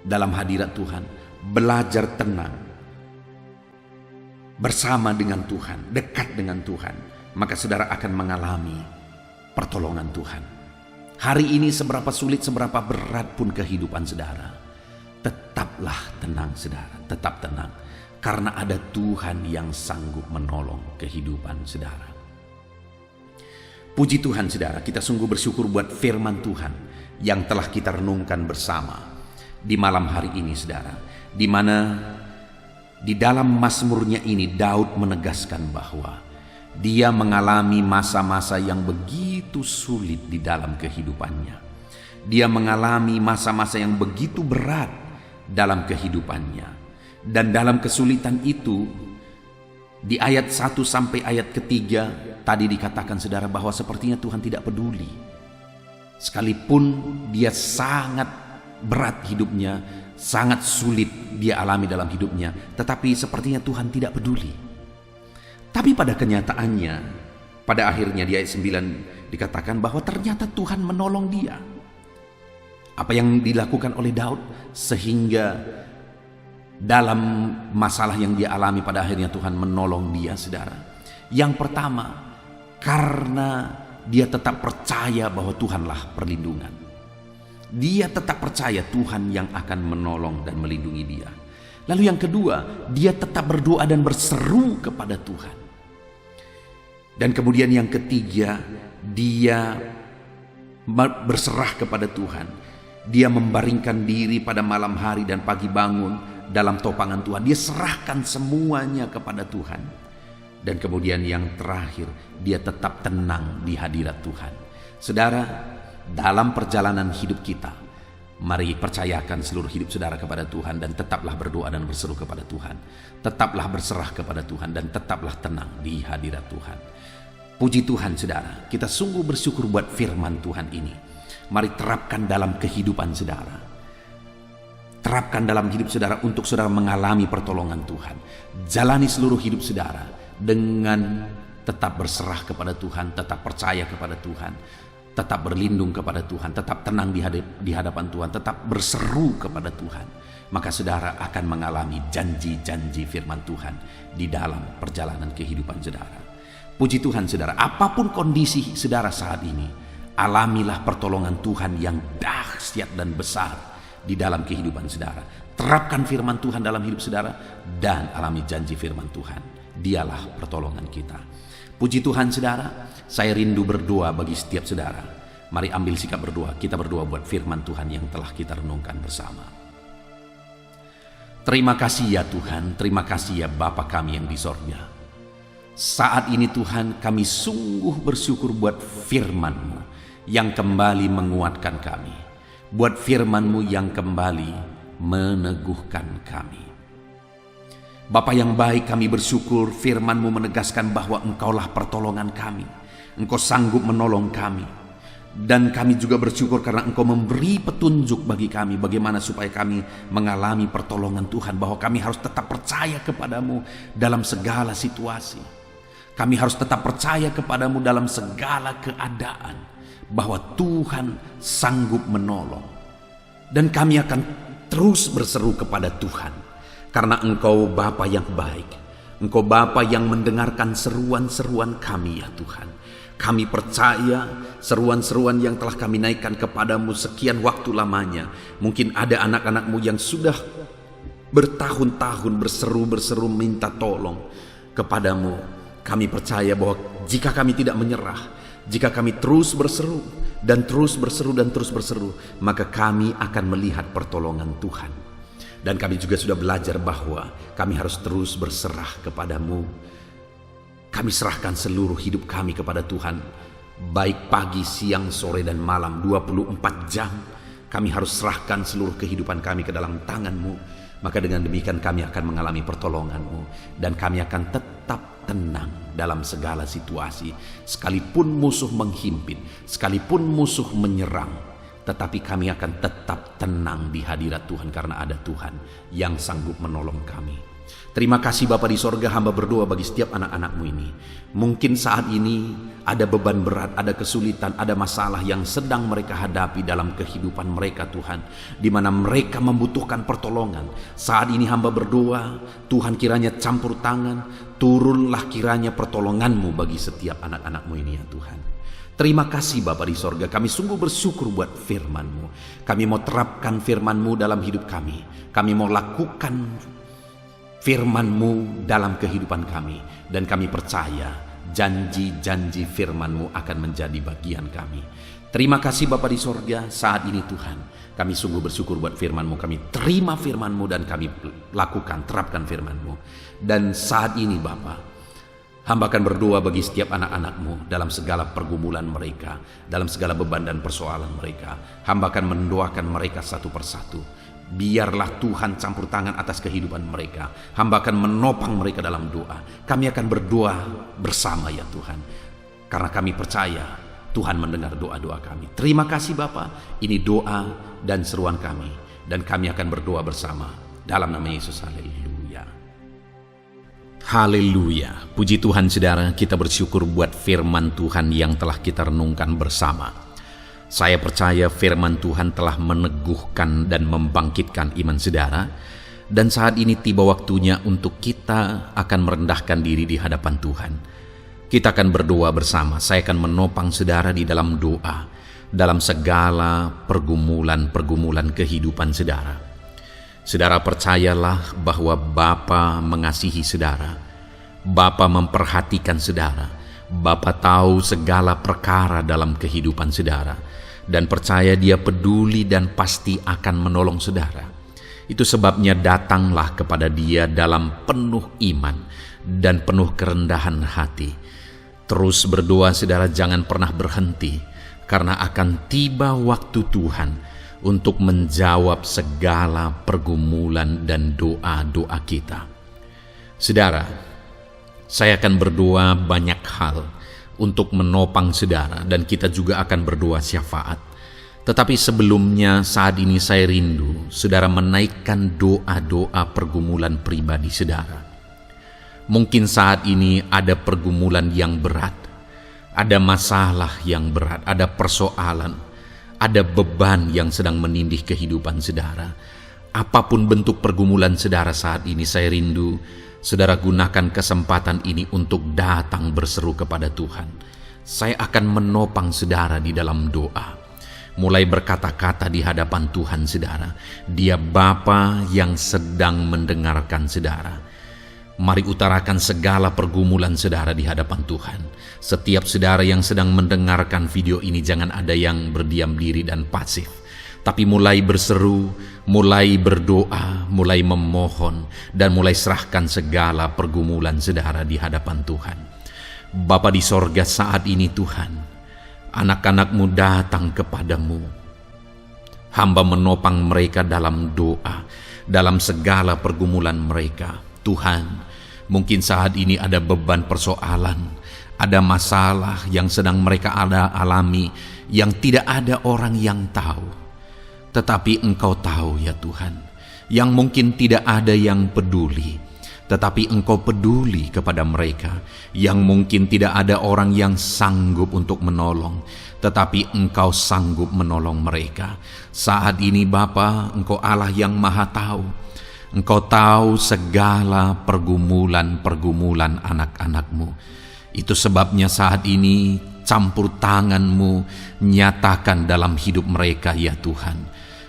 dalam hadirat Tuhan. belajar tenang bersama dengan Tuhan, dekat dengan Tuhan, maka saudara akan mengalami pertolongan Tuhan. Hari ini seberapa sulit, seberapa berat pun kehidupan saudara, tetaplah tenang saudara, tetap tenang. Karena ada Tuhan yang sanggup menolong kehidupan saudara. Puji Tuhan saudara, kita sungguh bersyukur buat firman Tuhan yang telah kita renungkan bersama di malam hari ini saudara. Di mana di dalam Mazmurnya ini Daud menegaskan bahwa dia mengalami masa-masa yang begitu sulit di dalam kehidupannya. Dia mengalami masa-masa yang begitu berat dalam kehidupannya. Dan dalam kesulitan itu, di ayat 1 sampai ayat ketiga, tadi dikatakan saudara bahwa sepertinya Tuhan tidak peduli. Sekalipun dia sangat berat hidupnya, sangat sulit dia alami dalam hidupnya, tetapi sepertinya Tuhan tidak peduli. Tapi pada kenyataannya, pada akhirnya di ayat 9 dikatakan bahwa ternyata Tuhan menolong dia. Apa yang dilakukan oleh Daud sehingga dalam masalah yang dia alami pada akhirnya Tuhan menolong dia saudara. Yang pertama, karena dia tetap percaya bahwa Tuhanlah perlindungan. Dia tetap percaya Tuhan yang akan menolong dan melindungi dia. Lalu yang kedua, dia tetap berdoa dan berseru kepada Tuhan. Dan kemudian yang ketiga, dia berserah kepada Tuhan. Dia membaringkan diri pada malam hari dan pagi bangun dalam topangan Tuhan. Dia serahkan semuanya kepada Tuhan. Dan kemudian yang terakhir, dia tetap tenang di hadirat Tuhan. Saudara, dalam perjalanan hidup kita, mari percayakan seluruh hidup saudara kepada Tuhan dan tetaplah berdoa dan berseru kepada Tuhan. Tetaplah berserah kepada Tuhan dan tetaplah tenang di hadirat Tuhan. Puji Tuhan saudara, kita sungguh bersyukur buat firman Tuhan ini. Mari terapkan dalam kehidupan saudara. Terapkan dalam hidup saudara untuk saudara mengalami pertolongan Tuhan. Jalani seluruh hidup saudara dengan tetap berserah kepada Tuhan, tetap percaya kepada Tuhan, tetap berlindung kepada Tuhan, tetap tenang di hadapan Tuhan, tetap berseru kepada Tuhan. Maka saudara akan mengalami janji-janji firman Tuhan di dalam perjalanan kehidupan saudara. Puji Tuhan saudara, apapun kondisi saudara saat ini, alamilah pertolongan Tuhan yang dahsyat dan besar di dalam kehidupan saudara. Terapkan firman Tuhan dalam hidup saudara dan alami janji firman Tuhan. Dialah pertolongan kita. Puji Tuhan saudara, saya rindu berdoa bagi setiap saudara. Mari ambil sikap berdoa. Kita berdoa buat firman Tuhan yang telah kita renungkan bersama. Terima kasih ya Tuhan, terima kasih ya Bapa kami yang di sorga. Saat ini Tuhan, kami sungguh bersyukur buat firman-Mu yang kembali menguatkan kami. Buat firman-Mu yang kembali meneguhkan kami. Bapa yang baik, kami bersyukur firman-Mu menegaskan bahwa Engkaulah pertolongan kami. Engkau sanggup menolong kami. Dan kami juga bersyukur karena Engkau memberi petunjuk bagi kami bagaimana supaya kami mengalami pertolongan Tuhan. Bahwa kami harus tetap percaya kepadamu dalam segala situasi. Kami harus tetap percaya kepadamu dalam segala keadaan. Bahwa Tuhan sanggup menolong. Dan kami akan terus berseru kepada Tuhan. Karena Engkau Bapa yang baik. Engkau Bapa yang mendengarkan seruan-seruan kami ya Tuhan. Kami percaya seruan-seruan yang telah kami naikkan kepadamu sekian waktu lamanya. Mungkin ada anak-anak-Mu yang sudah bertahun-tahun berseru-berseru minta tolong kepadamu. Kami percaya bahwa jika kami tidak menyerah, jika kami terus berseru dan terus berseru dan terus berseru, maka kami akan melihat pertolongan Tuhan. Dan kami juga sudah belajar bahwa kami harus terus berserah kepadamu. Kami serahkan seluruh hidup kami kepada Tuhan. Baik pagi, siang, sore, dan malam 24 jam. Kami harus serahkan seluruh kehidupan kami ke dalam tangan-Mu. Maka dengan demikian kami akan mengalami pertolongan-Mu. Dan kami akan tetap tenang dalam segala situasi. Sekalipun musuh menghimpit, sekalipun musuh menyerang, tetapi kami akan tetap tenang di hadirat Tuhan karena ada Tuhan yang sanggup menolong kami. Terima kasih Bapa di sorga, hamba berdoa bagi setiap anak-anak-Mu ini. Mungkin saat ini ada beban berat, ada kesulitan, ada masalah yang sedang mereka hadapi dalam kehidupan mereka Tuhan, di mana mereka membutuhkan pertolongan. Saat ini hamba berdoa, Tuhan kiranya campur tangan, turunlah kiranya pertolongan-Mu bagi setiap anak-anak-Mu ini ya Tuhan. Terima kasih Bapa di sorga, kami sungguh bersyukur buat firman-Mu. Kami mau terapkan firman-Mu dalam hidup kami. Kami mau lakukan firman-Mu dalam kehidupan kami. Dan kami percaya janji-janji firman-Mu akan menjadi bagian kami. Terima kasih Bapa di sorga, saat ini Tuhan kami sungguh bersyukur buat firman-Mu. Kami terima firman-Mu dan kami lakukan, terapkan firman-Mu. Dan saat ini Bapa, hamba akan berdoa bagi setiap anak-anak-Mu dalam segala pergumulan mereka, dalam segala beban dan persoalan mereka. Hamba akan mendoakan mereka satu persatu. Biarlah Tuhan campur tangan atas kehidupan mereka. Hamba akan menopang mereka dalam doa. Kami akan berdoa bersama ya Tuhan, karena kami percaya Tuhan mendengar doa-doa kami. Terima kasih Bapa, ini doa dan seruan kami, dan kami akan berdoa bersama dalam nama Yesus. Haleluya. Haleluya. Puji Tuhan saudara, kita bersyukur buat firman Tuhan yang telah kita renungkan bersama. Saya percaya firman Tuhan telah meneguhkan dan membangkitkan iman saudara. Dan saat ini tiba waktunya untuk kita akan merendahkan diri di hadapan Tuhan. Kita akan berdoa bersama. Saya akan menopang saudara di dalam doa, dalam segala pergumulan-pergumulan kehidupan saudara. Saudara percayalah bahwa Bapa mengasihi saudara. Bapa memperhatikan saudara. Bapa tahu segala perkara dalam kehidupan saudara. Dan percaya Dia peduli dan pasti akan menolong saudara. Itu sebabnya datanglah kepada Dia dalam penuh iman dan penuh kerendahan hati. Terus berdoa saudara, jangan pernah berhenti, karena akan tiba waktu Tuhan untuk menjawab segala pergumulan dan doa-doa kita. Saudara, saya akan berdoa banyak hal untuk menopang saudara, dan kita juga akan berdoa syafaat. Tetapi sebelumnya saat ini saya rindu saudara menaikkan doa-doa pergumulan pribadi saudara. Mungkin saat ini ada pergumulan yang berat, ada masalah yang berat, ada persoalan, ada beban yang sedang menindih kehidupan saudara. Apapun bentuk pergumulan saudara saat ini, saya rindu saudara gunakan kesempatan ini untuk datang berseru kepada Tuhan. Saya akan menopang saudara di dalam doa. Mulai berkata-kata di hadapan Tuhan saudara. Dia Bapa yang sedang mendengarkan saudara. Mari utarakan segala pergumulan saudara di hadapan Tuhan. Setiap saudara yang sedang mendengarkan video ini, jangan ada yang berdiam diri dan pasif, tapi mulai berseru, mulai berdoa, mulai memohon, dan mulai serahkan segala pergumulan saudara di hadapan Tuhan. Bapa di sorga, saat ini Tuhan, anak-anak-Mu datang kepadamu. Hamba menopang mereka dalam doa, dalam segala pergumulan mereka. Tuhan, mungkin saat ini ada beban persoalan, ada masalah yang sedang mereka alami, yang tidak ada orang yang tahu. Tetapi Engkau tahu ya Tuhan, yang mungkin tidak ada yang peduli, tetapi Engkau peduli kepada mereka. Yang mungkin tidak ada orang yang sanggup untuk menolong, tetapi Engkau sanggup menolong mereka. Saat ini Bapa, Engkau Allah yang Maha Tahu. Engkau tahu segala pergumulan-pergumulan anak-anak-Mu. Itu sebabnya saat ini campur tangan-Mu nyatakan dalam hidup mereka ya Tuhan.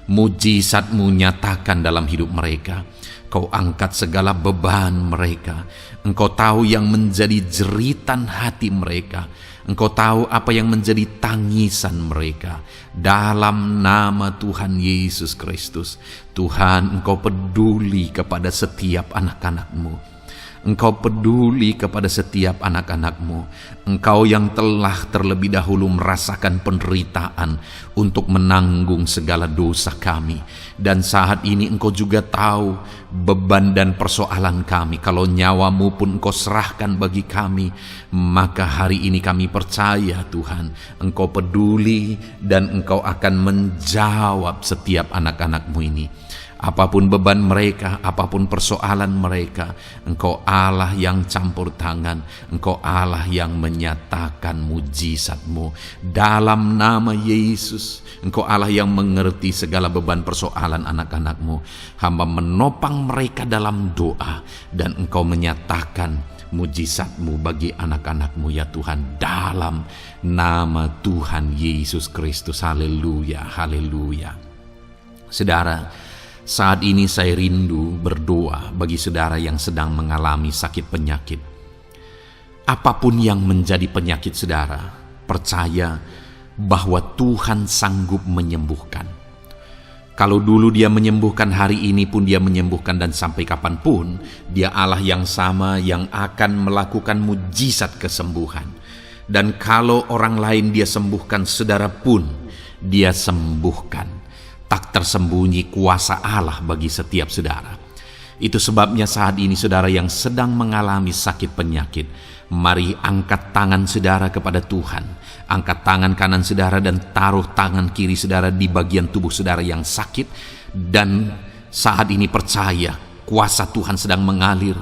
Mujizat-Mu nyatakan dalam hidup mereka. Kau angkat segala beban mereka. Engkau tahu yang menjadi jeritan hati mereka. Engkau tahu apa yang menjadi tangisan mereka. Dalam nama Tuhan Yesus Kristus, Tuhan, Engkau peduli kepada setiap anak-anak-Mu. Engkau peduli kepada setiap anak-anak-Mu. Engkau yang telah terlebih dahulu merasakan penderitaan untuk menanggung segala dosa kami. Dan saat ini Engkau juga tahu beban dan persoalan kami. Kalau nyawa-Mu pun Engkau serahkan bagi kami, maka hari ini kami percaya Tuhan, Engkau peduli dan Engkau akan menjawab setiap anak-anak-Mu ini. Apapun beban mereka, apapun persoalan mereka, Engkau Allah yang campur tangan, Engkau Allah yang menyatakan mujizat-Mu. Dalam nama Yesus, Engkau Allah yang mengerti segala beban persoalan anak-anak-Mu. Hamba menopang mereka dalam doa, dan Engkau menyatakan mujizat-Mu bagi anak-anak-Mu ya Tuhan, dalam nama Tuhan Yesus Kristus. Haleluya, haleluya. Saudara, saat ini saya rindu berdoa bagi saudara yang sedang mengalami sakit penyakit. Apapun yang menjadi penyakit saudara, percaya bahwa Tuhan sanggup menyembuhkan. Kalau dulu Dia menyembuhkan, hari ini pun Dia menyembuhkan, dan sampai kapanpun Dia Allah yang sama yang akan melakukan mujizat kesembuhan. Dan kalau orang lain Dia sembuhkan, saudara pun Dia sembuhkan. Tak tersembunyi kuasa Allah bagi setiap saudara. Itu sebabnya saat ini saudara yang sedang mengalami sakit penyakit, mari angkat tangan saudara kepada Tuhan. Angkat tangan kanan saudara dan taruh tangan kiri saudara di bagian tubuh saudara yang sakit. Dan saat ini percaya kuasa Tuhan sedang mengalir.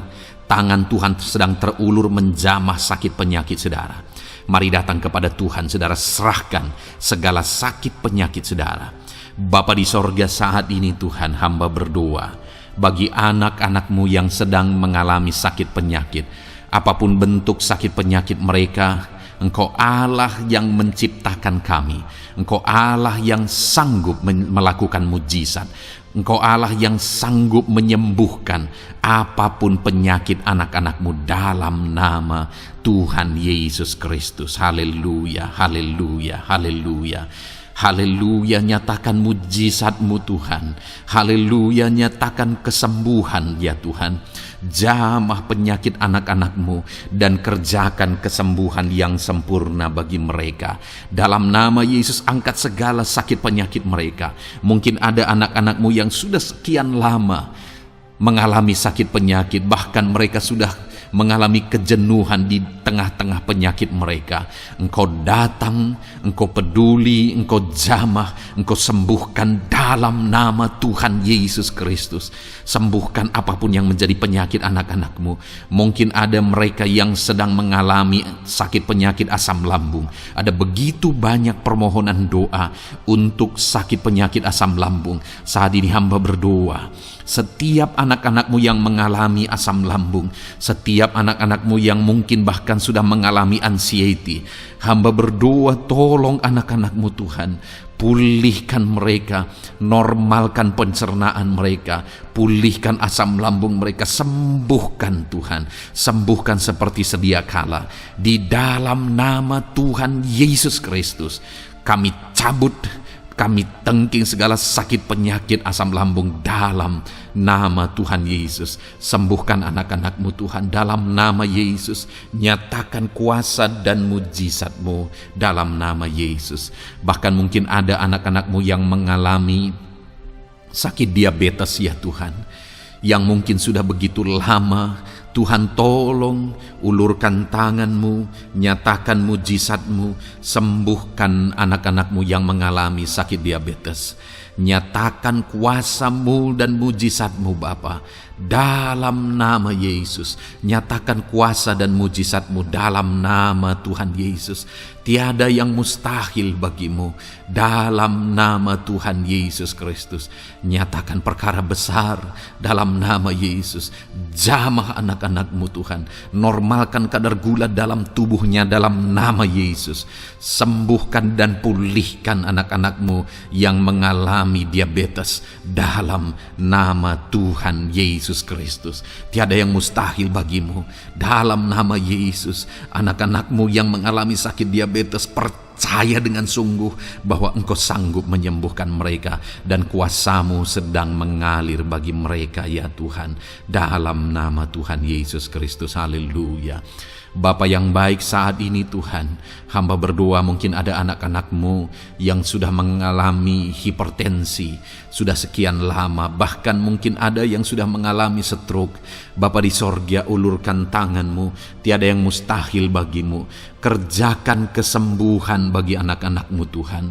Tangan Tuhan sedang terulur menjamah sakit penyakit saudara. Mari datang kepada Tuhan saudara, serahkan segala sakit penyakit saudara. Bapa di sorga, saat ini Tuhan hamba berdoa bagi anak-anak-Mu yang sedang mengalami sakit penyakit. Apapun bentuk sakit penyakit mereka, Engkau Allah yang menciptakan kami. Engkau Allah yang sanggup melakukan mujizat. Engkau Allah yang sanggup menyembuhkan apapun penyakit anak-anak-Mu dalam nama Tuhan Yesus Kristus. Haleluya, haleluya, haleluya. Haleluya, nyatakan mujizat-Mu Tuhan. Haleluya, nyatakan kesembuhan ya Tuhan. Jamah penyakit anak-anak-Mu dan kerjakan kesembuhan yang sempurna bagi mereka. Dalam nama Yesus, angkat segala sakit penyakit mereka. Mungkin ada anak-anak-Mu yang sudah sekian lama mengalami sakit penyakit, bahkan mereka sudah mengalami kejenuhan di tengah-tengah penyakit mereka. Engkau datang, Engkau peduli, Engkau jamah, Engkau sembuhkan dalam nama Tuhan Yesus Kristus. Sembuhkan apapun yang menjadi penyakit anak-anak-Mu. Mungkin ada mereka yang sedang mengalami sakit penyakit asam lambung. Ada begitu banyak permohonan doa untuk sakit penyakit asam lambung. Saat ini hamba berdoa, setiap anak-anak-Mu yang mengalami asam lambung, setiap anak-anak-Mu yang mungkin bahkan sudah mengalami anxiety, hamba berdoa, tolong anak-anak-Mu Tuhan, pulihkan mereka, normalkan pencernaan mereka, pulihkan asam lambung mereka, sembuhkan Tuhan, sembuhkan seperti sedia kala. Di dalam nama Tuhan Yesus Kristus, kami cabut, kami tengking segala sakit penyakit asam lambung dalam nama Tuhan Yesus. Sembuhkan anak-anak-Mu Tuhan dalam nama Yesus. Nyatakan kuasa dan mujizat-Mu dalam nama Yesus. Bahkan mungkin ada anak-anak-Mu yang mengalami sakit diabetes ya Tuhan, yang mungkin sudah begitu lama. Tuhan tolong ulurkan tangan-Mu, nyatakan mujizat-Mu, sembuhkan anak-anak-Mu yang mengalami sakit diabetes. Nyatakan kuasa-Mu dan mujizat-Mu Bapa dalam nama Yesus. Nyatakan kuasa dan mujizat-Mu dalam nama Tuhan Yesus. Tiada yang mustahil bagi-Mu dalam nama Tuhan Yesus Kristus. Nyatakan perkara besar dalam nama Yesus. Jamah anak-anak-Mu Tuhan. Normalkan kadar gula dalam tubuhnya dalam nama Yesus. Sembuhkan dan pulihkan anak-anak-Mu yang mengalami diabetes dalam nama Tuhan Yesus Kristus. Tiada yang mustahil bagi-Mu dalam nama Yesus. Anak-anak-Mu yang mengalami sakit diabetes, percaya dengan sungguh bahwa Engkau sanggup menyembuhkan mereka, dan kuasa-Mu sedang mengalir bagi mereka ya Tuhan, dalam nama Tuhan Yesus Kristus. Haleluya. Bapa yang baik, saat ini Tuhan, hamba berdoa mungkin ada anak-anak-Mu yang sudah mengalami hipertensi, sudah sekian lama, bahkan mungkin ada yang sudah mengalami stroke. Bapa di sorga, ulurkan tangan-Mu, tiada yang mustahil bagi-Mu. Kerjakan kesembuhan bagi anak-anak-Mu Tuhan.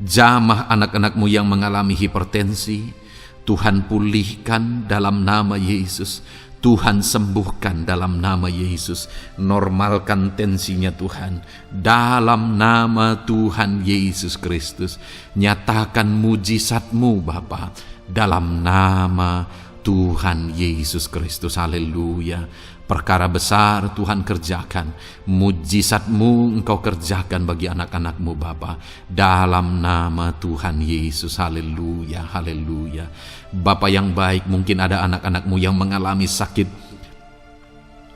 Jamah anak-anak-Mu yang mengalami hipertensi, Tuhan pulihkan dalam nama Yesus. Tuhan sembuhkan dalam nama Yesus. Normalkan tensinya Tuhan. Dalam nama Tuhan Yesus Kristus. Nyatakan mujizat-Mu Bapa. Dalam nama Tuhan Yesus Kristus. Haleluya. Perkara besar Tuhan kerjakan. Mujizat-Mu Engkau kerjakan bagi anak-anak-Mu Bapa. Dalam nama Tuhan Yesus. Haleluya, haleluya. Bapa yang baik, mungkin ada anak-anak-Mu yang mengalami sakit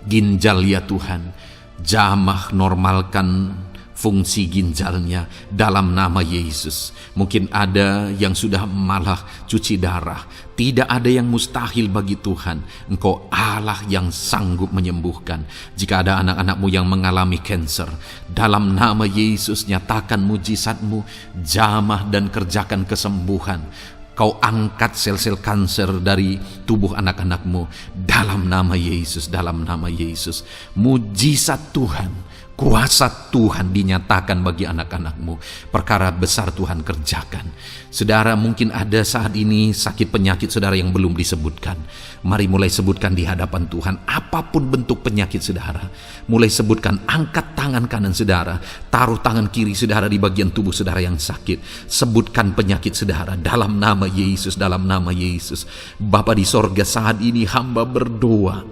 ginjal ya Tuhan. Jamah normalkan fungsi ginjalnya dalam nama Yesus. Mungkin ada yang sudah malah cuci darah. Tidak ada yang mustahil bagi Tuhan. Engkau Allah yang sanggup menyembuhkan. Jika ada anak-anak-Mu yang mengalami kanker, dalam nama Yesus nyatakan mujizat-Mu, jamah dan kerjakan kesembuhan. Kau angkat sel-sel kanker dari tubuh anak-anak-Mu dalam nama Yesus, dalam nama Yesus. Mujizat Tuhan, kuasa Tuhan dinyatakan bagi anak-anak-Mu. Perkara besar Tuhan kerjakan. Saudara, mungkin ada saat ini sakit penyakit saudara yang belum disebutkan. Mari mulai sebutkan di hadapan Tuhan. Apapun bentuk penyakit saudara, mulai sebutkan. Angkat tangan kanan saudara, taruh tangan kiri saudara di bagian tubuh saudara yang sakit. Sebutkan penyakit saudara dalam nama Yesus, dalam nama Yesus. Bapa di sorga, saat ini hamba berdoa,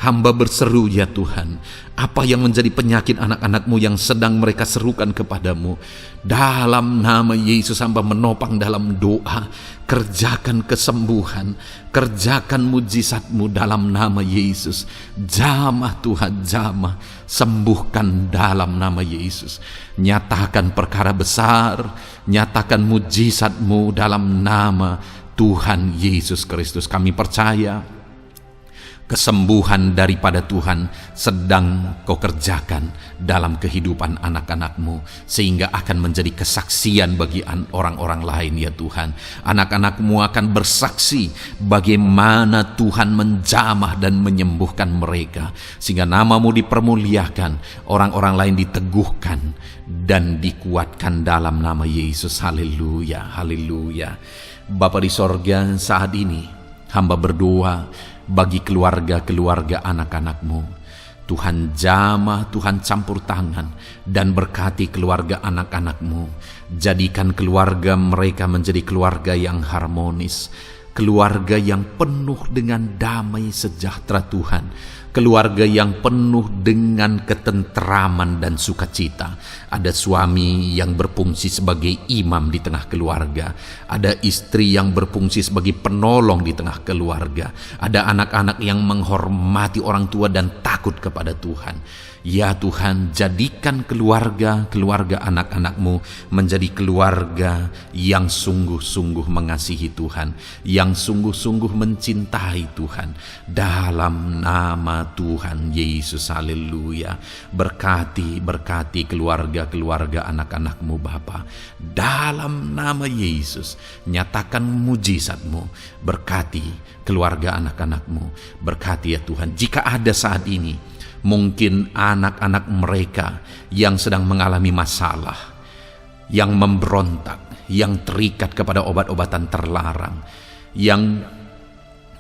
hamba berseru ya Tuhan, apa yang menjadi penyakit anak-anak-Mu yang sedang mereka serukan kepadamu, dalam nama Yesus hamba menopang dalam doa. Kerjakan kesembuhan, kerjakan mujizat-Mu dalam nama Yesus. Jamah Tuhan, jamah, sembuhkan dalam nama Yesus. Nyatakan perkara besar, nyatakan mujizat-Mu dalam nama Tuhan Yesus Kristus. Kami percaya kesembuhan daripada Tuhan sedang Kau kerjakan dalam kehidupan anak-anak-Mu, sehingga akan menjadi kesaksian bagi orang-orang lain ya Tuhan. Anak-anak-Mu akan bersaksi bagaimana Tuhan menjamah dan menyembuhkan mereka, sehingga nama-Mu dipermuliakan, orang-orang lain diteguhkan dan dikuatkan dalam nama Yesus. Haleluya, haleluya. Bapa di sorga, saat ini hamba berdoa bagi keluarga-keluarga anak-anak-Mu. Tuhan jamah, Tuhan campur tangan dan berkati keluarga anak-anak-Mu. Jadikan keluarga mereka menjadi keluarga yang harmonis, keluarga yang penuh dengan damai sejahtera Tuhan, keluarga yang penuh dengan ketenteraman dan sukacita. Ada suami yang berfungsi sebagai imam di tengah keluarga, ada istri yang berfungsi sebagai penolong di tengah keluarga, ada anak-anak yang menghormati orang tua dan takut kepada Tuhan. Ya Tuhan, jadikan keluarga anak-anak-Mu menjadi keluarga yang sungguh-sungguh mengasihi Tuhan, yang sungguh-sungguh mencintai Tuhan. Dalam nama Tuhan Yesus, haleluya. Berkati keluarga anak-anak-Mu Bapa. Dalam nama Yesus, nyatakan mujizat-Mu. Berkati keluarga anak-anak-Mu. Berkati ya Tuhan. Jika ada saat ini mungkin anak-anak mereka yang sedang mengalami masalah, yang memberontak, yang terikat kepada obat-obatan terlarang, yang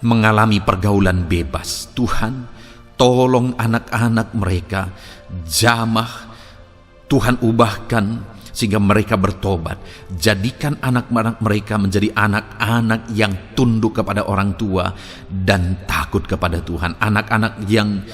mengalami pergaulan bebas, Tuhan, tolong anak-anak mereka, jamah, Tuhan ubahkan sehingga mereka bertobat. Jadikan anak-anak mereka menjadi anak-anak yang tunduk kepada orang tua dan takut kepada Tuhan. Anak-anak yang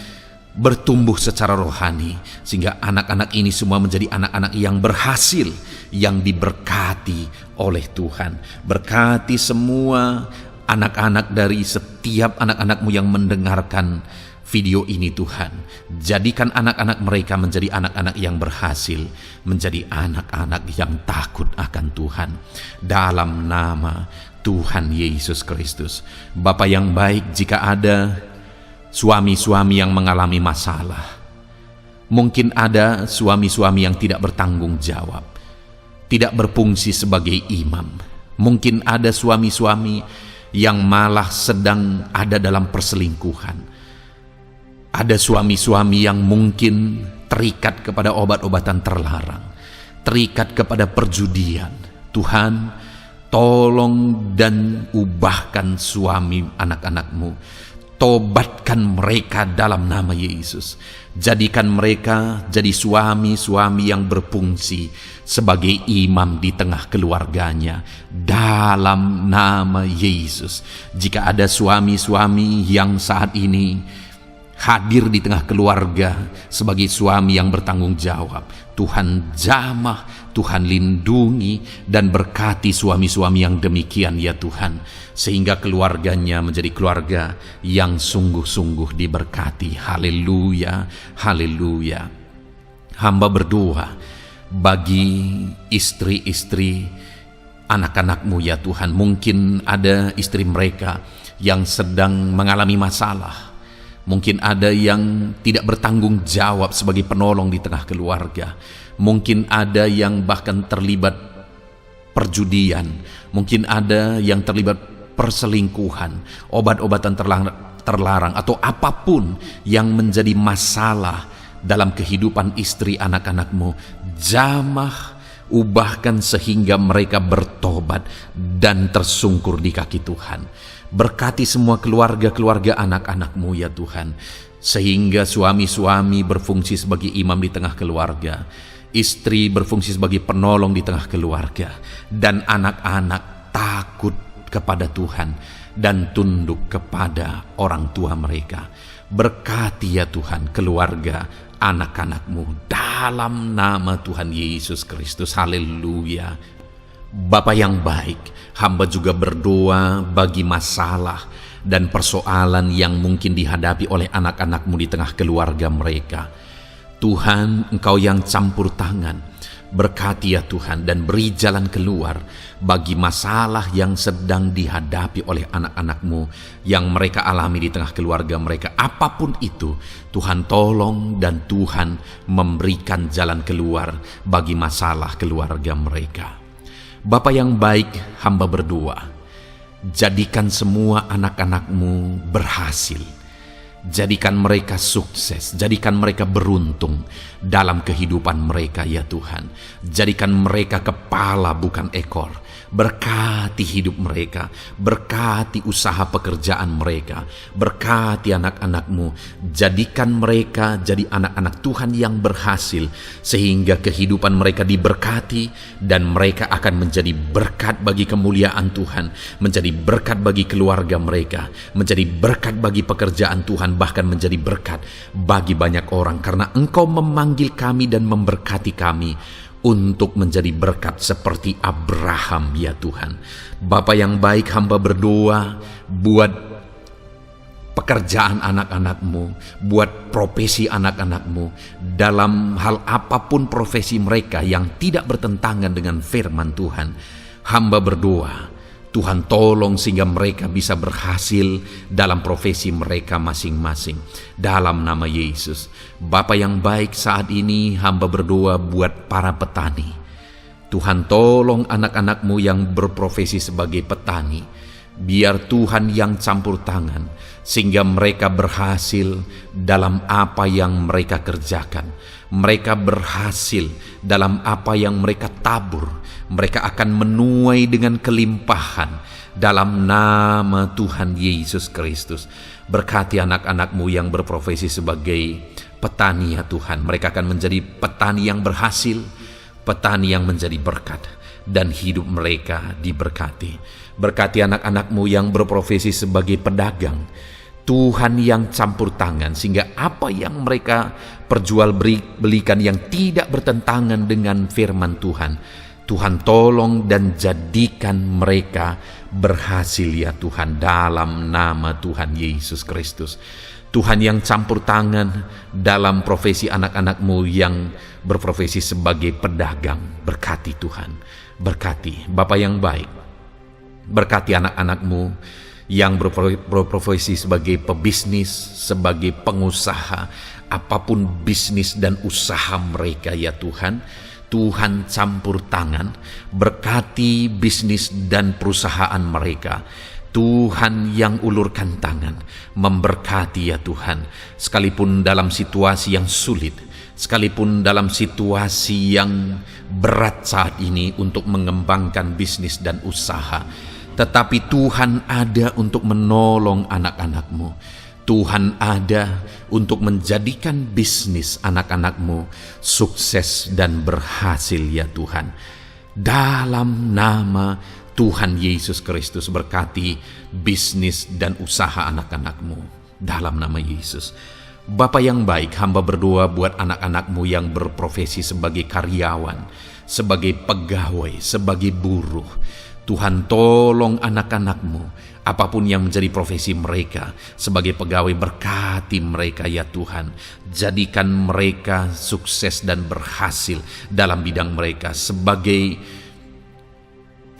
bertumbuh secara rohani, sehingga anak-anak ini semua menjadi anak-anak yang berhasil, yang diberkati oleh Tuhan. Berkati semua anak-anak dari setiap anak-anak-Mu yang mendengarkan video ini Tuhan. Jadikan anak-anak mereka menjadi anak-anak yang berhasil, menjadi anak-anak yang takut akan Tuhan. Dalam nama Tuhan Yesus Kristus. Bapa yang baik, jika ada suami-suami yang mengalami masalah, mungkin ada suami-suami yang tidak bertanggung jawab, tidak berfungsi sebagai imam. Mungkin ada suami-suami yang malah sedang ada dalam perselingkuhan. Ada suami-suami yang mungkin terikat kepada obat-obatan terlarang, terikat kepada perjudian. Tuhan, Tolong dan ubahkan suami anak-anakmu. Tobatkan mereka dalam nama Yesus. Jadikan mereka jadi suami-suami yang berfungsi sebagai imam di tengah keluarganya dalam nama Yesus. Jika ada suami-suami yang saat ini hadir di tengah keluarga sebagai suami yang bertanggung jawab, Tuhan jamah, Tuhan lindungi dan berkati suami-suami yang demikian ya Tuhan, sehingga keluarganya menjadi keluarga yang sungguh-sungguh diberkati. Haleluya, haleluya. Hamba berdoa bagi istri-istri anak-anakmu ya Tuhan. Mungkin ada istri mereka yang sedang mengalami masalah. Mungkin ada yang tidak bertanggung jawab sebagai penolong di tengah keluarga. Mungkin ada yang bahkan terlibat perjudian. Mungkin ada yang terlibat perselingkuhan, obat-obatan terlarang, atau apapun yang menjadi masalah dalam kehidupan istri anak-anakmu. Jamah, ubahkan sehingga mereka bertobat dan tersungkur di kaki Tuhan. Berkati semua keluarga-keluarga anak-anakmu ya Tuhan, sehingga suami-suami berfungsi sebagai imam di tengah keluarga, istri berfungsi sebagai penolong di tengah keluarga, dan anak-anak takut kepada Tuhan dan tunduk kepada orang tua mereka. Berkati ya Tuhan keluarga anak-anakmu dalam nama Tuhan Yesus Kristus. Haleluya. Bapa yang baik, hamba juga berdoa bagi masalah dan persoalan yang mungkin dihadapi oleh anak-anakmu di tengah keluarga mereka. Tuhan, Engkau yang campur tangan, berkati ya Tuhan dan beri jalan keluar bagi masalah yang sedang dihadapi oleh anak-anakmu yang mereka alami di tengah keluarga mereka. Apapun itu, Tuhan tolong dan Tuhan memberikan jalan keluar bagi masalah keluarga mereka. Bapa yang baik, hamba berdoa, jadikan semua anak-anakmu berhasil. Jadikan mereka sukses, jadikan mereka beruntung dalam kehidupan mereka ya Tuhan. Jadikan mereka kepala bukan ekor. Berkati hidup mereka, berkati usaha pekerjaan mereka, berkati anak-anakmu. Jadikan mereka jadi anak-anak Tuhan yang berhasil, sehingga kehidupan mereka diberkati dan mereka akan menjadi berkat bagi kemuliaan Tuhan, menjadi berkat bagi keluarga mereka, menjadi berkat bagi pekerjaan Tuhan, bahkan menjadi berkat bagi banyak orang, karena Engkau memanggil kami dan memberkati kami untuk menjadi berkat seperti Abraham ya Tuhan. Bapa yang baik, hamba berdoa buat pekerjaan anak-anakmu, buat profesi anak-anakmu, dalam hal apapun profesi mereka yang tidak bertentangan dengan firman Tuhan. Hamba berdoa Tuhan tolong sehingga mereka bisa berhasil dalam profesi mereka masing-masing dalam nama Yesus. Bapa yang baik, saat ini hamba berdoa buat para petani. Tuhan tolong anak-anakmu yang berprofesi sebagai petani. Biar Tuhan yang campur tangan sehingga mereka berhasil dalam apa yang mereka kerjakan. Mereka berhasil dalam apa yang mereka tabur. Mereka akan menuai dengan kelimpahan dalam nama Tuhan Yesus Kristus. Berkati anak-anakmu yang berprofesi sebagai petani ya Tuhan. Mereka akan menjadi petani yang berhasil, petani yang menjadi berkat, dan hidup mereka diberkati. Berkati anak-anakmu yang berprofesi sebagai pedagang. Tuhan yang campur tangan sehingga apa yang mereka perjualbelikan yang tidak bertentangan dengan firman Tuhan, Tuhan tolong dan jadikan mereka berhasil ya Tuhan dalam nama Tuhan Yesus Kristus. Tuhan yang campur tangan dalam profesi anak-anakmu yang berprofesi sebagai pedagang. Berkati Tuhan, berkati Bapa yang baik. Berkati anak-anakmu yang berprofesi sebagai pebisnis, sebagai pengusaha, apapun bisnis dan usaha mereka ya Tuhan. Tuhan campur tangan, berkati bisnis dan perusahaan mereka. Tuhan yang ulurkan tangan, memberkati ya Tuhan. Sekalipun dalam situasi yang sulit, Sekalipun dalam situasi yang berat saat ini untuk mengembangkan bisnis dan usaha, tetapi Tuhan ada untuk menolong anak-anak-Mu. Tuhan ada untuk menjadikan bisnis anak-anak-Mu sukses dan berhasil ya Tuhan. Dalam nama Tuhan Yesus Kristus, berkati bisnis dan usaha anak-anak-Mu. Dalam nama Yesus. Bapa yang baik, hamba berdoa buat anak-anak-Mu yang berprofesi sebagai karyawan, sebagai pegawai, sebagai buruh. Tuhan tolong anak-anak-Mu, apapun yang menjadi profesi mereka, sebagai pegawai berkati mereka ya Tuhan. Jadikan mereka sukses dan berhasil dalam bidang mereka. Sebagai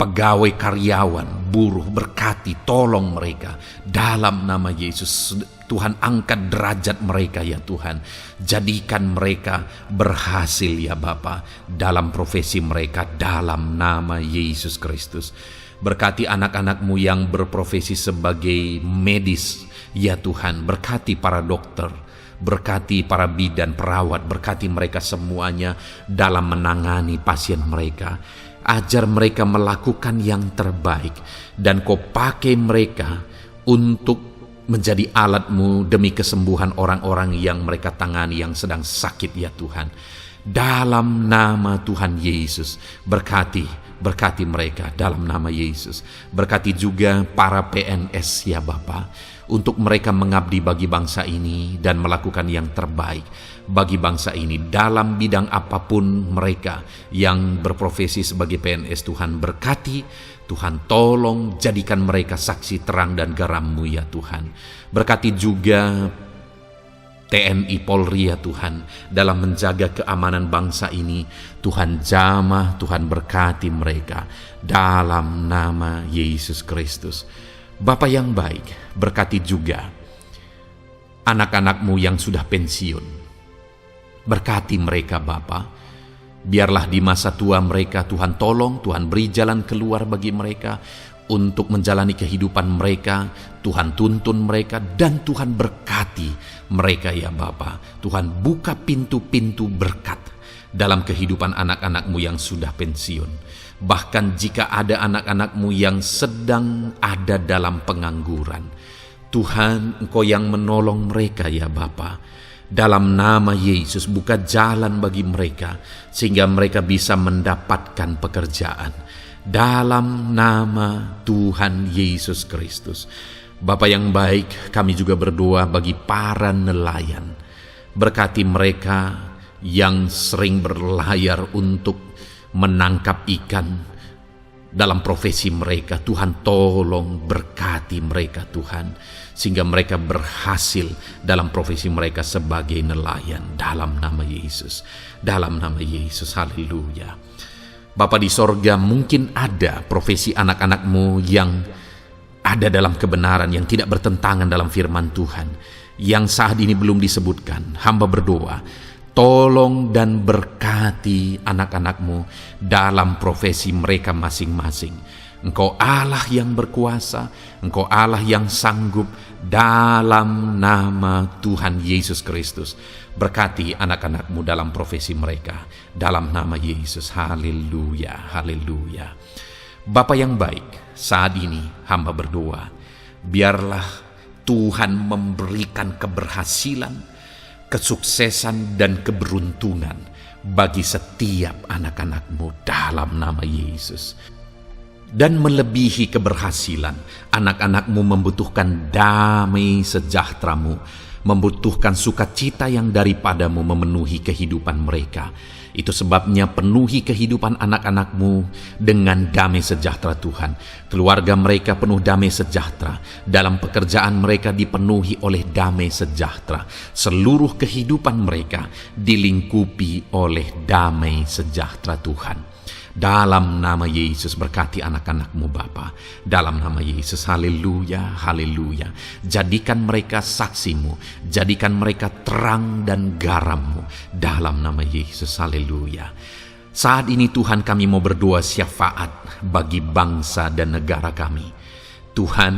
pegawai karyawan, buruh, berkati, tolong mereka. Dalam nama Yesus, Tuhan angkat derajat mereka ya Tuhan. Jadikan mereka berhasil ya Bapa dalam profesi mereka dalam nama Yesus Kristus. Berkati anak-anak-Mu yang berprofesi sebagai medis ya Tuhan. Berkati para dokter, berkati para bidan, perawat, berkati mereka semuanya dalam menangani pasien mereka. Ajar mereka melakukan yang terbaik dan Kau pakai mereka untuk menjadi alat-Mu demi kesembuhan orang-orang yang mereka tangani yang sedang sakit ya Tuhan. Dalam nama Tuhan Yesus, berkati mereka dalam nama Yesus. Berkati juga para PNS ya Bapa, untuk mereka mengabdi bagi bangsa ini dan melakukan yang terbaik bagi bangsa ini dalam bidang apapun mereka yang berprofesi sebagai PNS. Tuhan berkati, Tuhan tolong, jadikan mereka saksi terang dan garam-Mu ya Tuhan. Berkati juga TNI Polri ya Tuhan dalam menjaga keamanan bangsa ini. Tuhan jamah, Tuhan berkati mereka dalam nama Yesus Kristus. Bapa yang baik, berkati juga anak-anak-Mu yang sudah pensiun. Berkati mereka Bapa. Biarlah di masa tua mereka Tuhan tolong, Tuhan beri jalan keluar bagi mereka untuk menjalani kehidupan mereka. Tuhan tuntun mereka dan Tuhan berkati mereka ya Bapa. Tuhan buka pintu-pintu berkat dalam kehidupan anak-anak-Mu yang sudah pensiun. Bahkan jika ada anak-anak-Mu yang sedang ada dalam pengangguran, Tuhan Engkau yang menolong mereka ya Bapa. Dalam nama Yesus, buka jalan bagi mereka sehingga mereka bisa mendapatkan pekerjaan. Dalam nama Tuhan Yesus Kristus. Bapa yang baik, kami juga berdoa bagi para nelayan. Berkati mereka yang sering berlayar untuk menangkap ikan dalam profesi mereka. Tuhan tolong berkati mereka Tuhan, sehingga mereka berhasil dalam profesi mereka sebagai nelayan. Dalam nama Yesus, dalam nama Yesus, haleluya. Bapa di sorga, mungkin ada profesi anak-anak-Mu yang ada dalam kebenaran, yang tidak bertentangan dalam firman Tuhan, yang saat ini belum disebutkan. Hamba berdoa, tolong dan berkati anak-anak-Mu dalam profesi mereka masing-masing. Engkau Allah yang berkuasa, Engkau Allah yang sanggup. Dalam nama Tuhan Yesus Kristus, berkati anak-anak-Mu dalam profesi mereka. Dalam nama Yesus, haleluya, haleluya. Bapa yang baik, saat ini hamba berdoa, biarlah Tuhan memberikan keberhasilan, kesuksesan dan keberuntungan bagi setiap anak-anak-Mu dalam nama Yesus. Dan melebihi keberhasilan, anak-anak-Mu membutuhkan damai sejahtera-Mu, membutuhkan sukacita yang daripada-Mu memenuhi kehidupan mereka. Itu sebabnya penuhi kehidupan anak-anak-Mu dengan damai sejahtera Tuhan. Keluarga mereka penuh damai sejahtera. Dalam pekerjaan mereka dipenuhi oleh damai sejahtera. Seluruh kehidupan mereka dilingkupi oleh damai sejahtera Tuhan. Dalam nama Yesus, berkati anak-anak-Mu Bapa. Dalam nama Yesus, haleluya, haleluya. Jadikan mereka saksi-Mu, jadikan mereka terang dan garam-Mu. Dalam nama Yesus, haleluya. Saat ini Tuhan, kami mau berdoa syafaat bagi bangsa dan negara kami. Tuhan,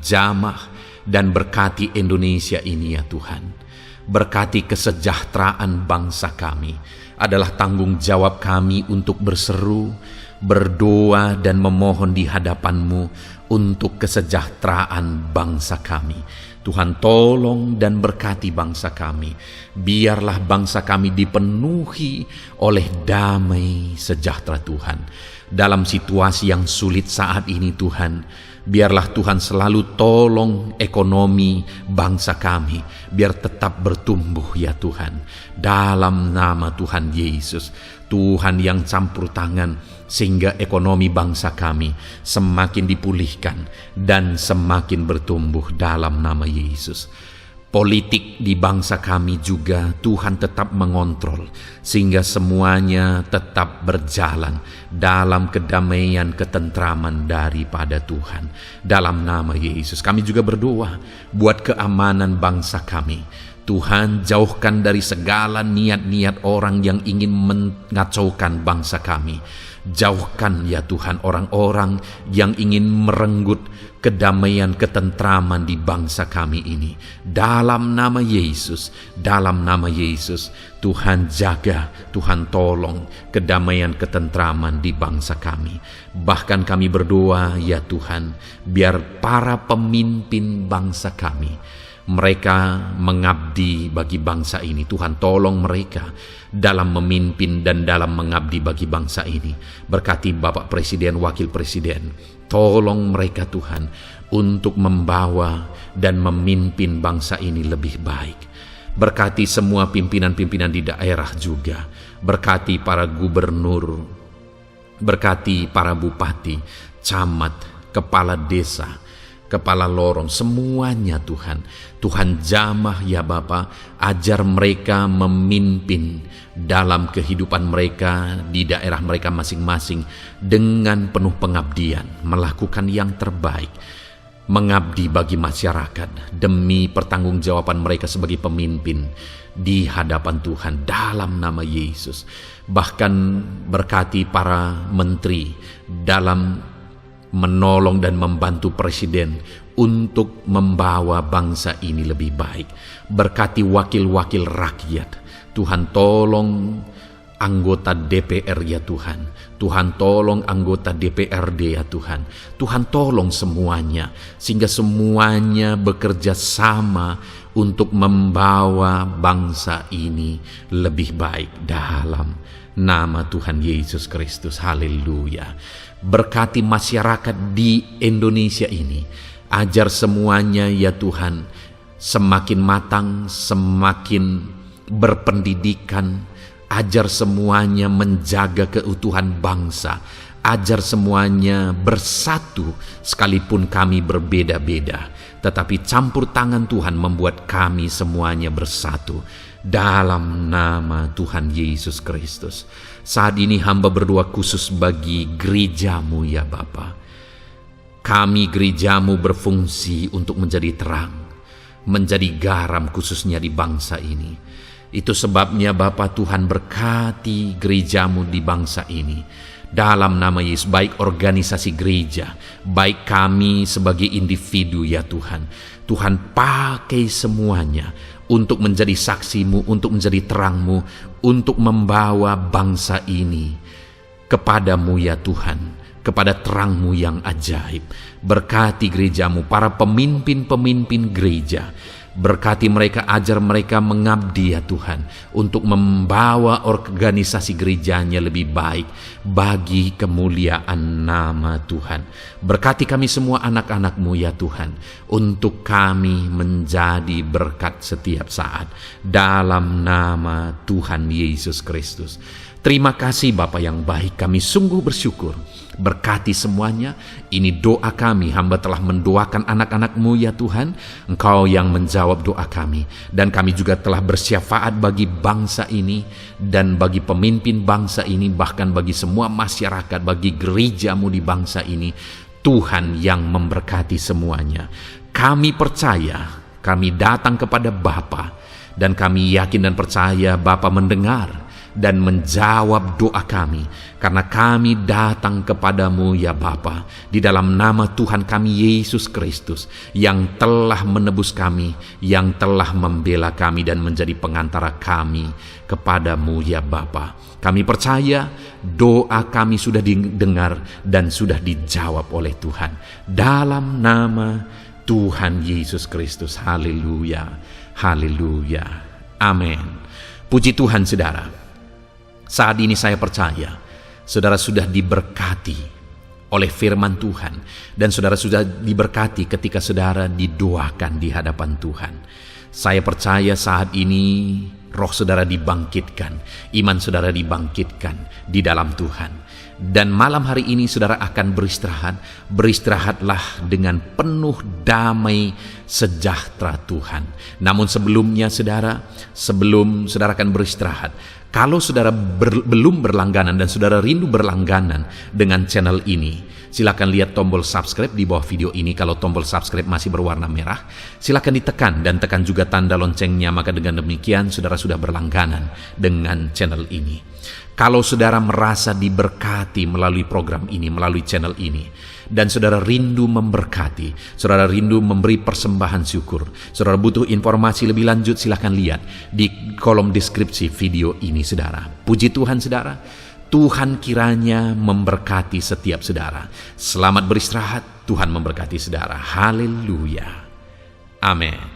jamah dan berkati Indonesia ini ya Tuhan. Berkati kesejahteraan bangsa kami. Adalah tanggung jawab kami untuk berseru, berdoa dan memohon di hadapan-Mu untuk kesejahteraan bangsa kami. Tuhan, tolong dan berkati bangsa kami. Biarlah bangsa kami dipenuhi oleh damai sejahtera Tuhan. Dalam situasi yang sulit saat ini Tuhan, biarlah Tuhan selalu tolong ekonomi bangsa kami, biar tetap bertumbuh ya Tuhan. Dalam nama Tuhan Yesus, Tuhan yang campur tangan, sehingga ekonomi bangsa kami semakin dipulihkan dan semakin bertumbuh dalam nama Yesus. Politik di bangsa kami juga Tuhan tetap mengontrol, sehingga semuanya tetap berjalan dalam kedamaian, ketentraman daripada Tuhan. Dalam nama Yesus kami juga berdoa buat keamanan bangsa kami. Tuhan, jauhkan dari segala niat-niat orang yang ingin mengacaukan bangsa kami. Jauhkan ya Tuhan orang-orang yang ingin merenggut kedamaian, ketentraman di bangsa kami ini. Dalam nama Yesus, dalam nama Yesus, Tuhan jaga, Tuhan tolong kedamaian, ketentraman di bangsa kami. Bahkan kami berdoa ya Tuhan, biar para pemimpin bangsa kami, mereka mengabdi bagi bangsa ini. Tuhan tolong mereka dalam memimpin dan dalam mengabdi bagi bangsa ini. Berkati Bapak Presiden, Wakil Presiden, tolong mereka Tuhan untuk membawa dan memimpin bangsa ini lebih baik. Berkati semua pimpinan-pimpinan di daerah juga. Berkati para gubernur, berkati para bupati, camat, kepala desa, kepala lorong, semuanya Tuhan. Tuhan jamah ya Bapa, ajar mereka memimpin dalam kehidupan mereka di daerah mereka masing-masing dengan penuh pengabdian, melakukan yang terbaik, mengabdi bagi masyarakat demi pertanggungjawaban mereka sebagai pemimpin di hadapan Tuhan dalam nama Yesus. Bahkan berkati para menteri dalam menolong dan membantu presiden untuk membawa bangsa ini lebih baik. Berkati wakil-wakil rakyat. Tuhan tolong anggota DPR ya Tuhan. Tuhan tolong anggota DPRD ya Tuhan. Tuhan tolong semuanya, sehingga semuanya bekerja sama untuk membawa bangsa ini lebih baik dalam nama Tuhan Yesus Kristus. Haleluya. Berkati masyarakat di Indonesia ini. Ajar semuanya ya Tuhan semakin matang, semakin berpendidikan. Ajar semuanya menjaga keutuhan bangsa. Ajar semuanya bersatu sekalipun kami berbeda-beda. Tetapi campur tangan Tuhan membuat kami semuanya bersatu. Dalam nama Tuhan Yesus Kristus. Saat ini hamba berdoa khusus bagi gerejamu ya Bapa. Kami gerejamu berfungsi untuk menjadi terang, menjadi garam khususnya di bangsa ini. Itu sebabnya Bapa Tuhan berkati gerejamu di bangsa ini. Dalam nama Yesus, baik organisasi gereja, baik kami sebagai individu ya Tuhan. Tuhan pakai semuanya untuk menjadi saksimu, untuk menjadi terangmu, untuk membawa bangsa ini kepadamu ya Tuhan, kepada terangmu yang ajaib. Berkati gerejamu, para pemimpin-pemimpin gereja. Berkati mereka, ajar mereka mengabdi ya Tuhan, untuk membawa organisasi gerejanya lebih baik bagi kemuliaan nama Tuhan. Berkati kami semua anak-anak-Mu ya Tuhan, untuk kami menjadi berkat setiap saat dalam nama Tuhan Yesus Kristus. Terima kasih Bapa yang baik, kami sungguh bersyukur. Berkati semuanya. Ini doa kami, hamba telah mendoakan anak-anak-Mu ya Tuhan. Engkau yang menjawab doa kami. Dan kami juga telah bersyafaat bagi bangsa ini dan bagi pemimpin bangsa ini, bahkan bagi semua masyarakat, bagi gereja-Mu di bangsa ini. Tuhan yang memberkati semuanya. Kami percaya, kami datang kepada Bapa, dan kami yakin dan percaya Bapa mendengar. dan menjawab doa kami, karena kami datang kepadamu ya Bapa, di dalam nama Tuhan kami Yesus Kristus, yang telah menebus kami, yang telah membela kami dan menjadi pengantara kami kepadamu ya Bapa. Kami percaya doa kami sudah didengar dan sudah dijawab oleh Tuhan. Dalam nama Tuhan Yesus Kristus. Haleluya. Haleluya. Amin. Puji Tuhan saudara. Saat ini saya percaya saudara sudah diberkati oleh firman Tuhan, dan saudara sudah diberkati ketika saudara didoakan di hadapan Tuhan. Saya percaya saat ini roh saudara dibangkitkan, iman saudara dibangkitkan di dalam Tuhan. Dan malam hari ini saudara akan beristirahat. Beristirahatlah dengan penuh damai sejahtera Tuhan. Namun sebelumnya saudara, sebelum saudara akan beristirahat, kalau saudara belum berlangganan dan saudara rindu berlangganan dengan channel ini, silakan lihat tombol subscribe di bawah video ini. Kalau tombol subscribe masih berwarna merah, silakan ditekan dan tekan juga tanda loncengnya. Maka dengan demikian saudara sudah berlangganan dengan channel ini. Kalau saudara merasa diberkati melalui program ini, melalui channel ini, dan saudara rindu memberkati, saudara rindu memberi persembahan syukur, saudara butuh informasi lebih lanjut, silakan lihat di kolom deskripsi video ini saudara. Puji Tuhan saudara, Tuhan kiranya memberkati setiap saudara. Selamat beristirahat, Tuhan memberkati saudara. Haleluya. Amin.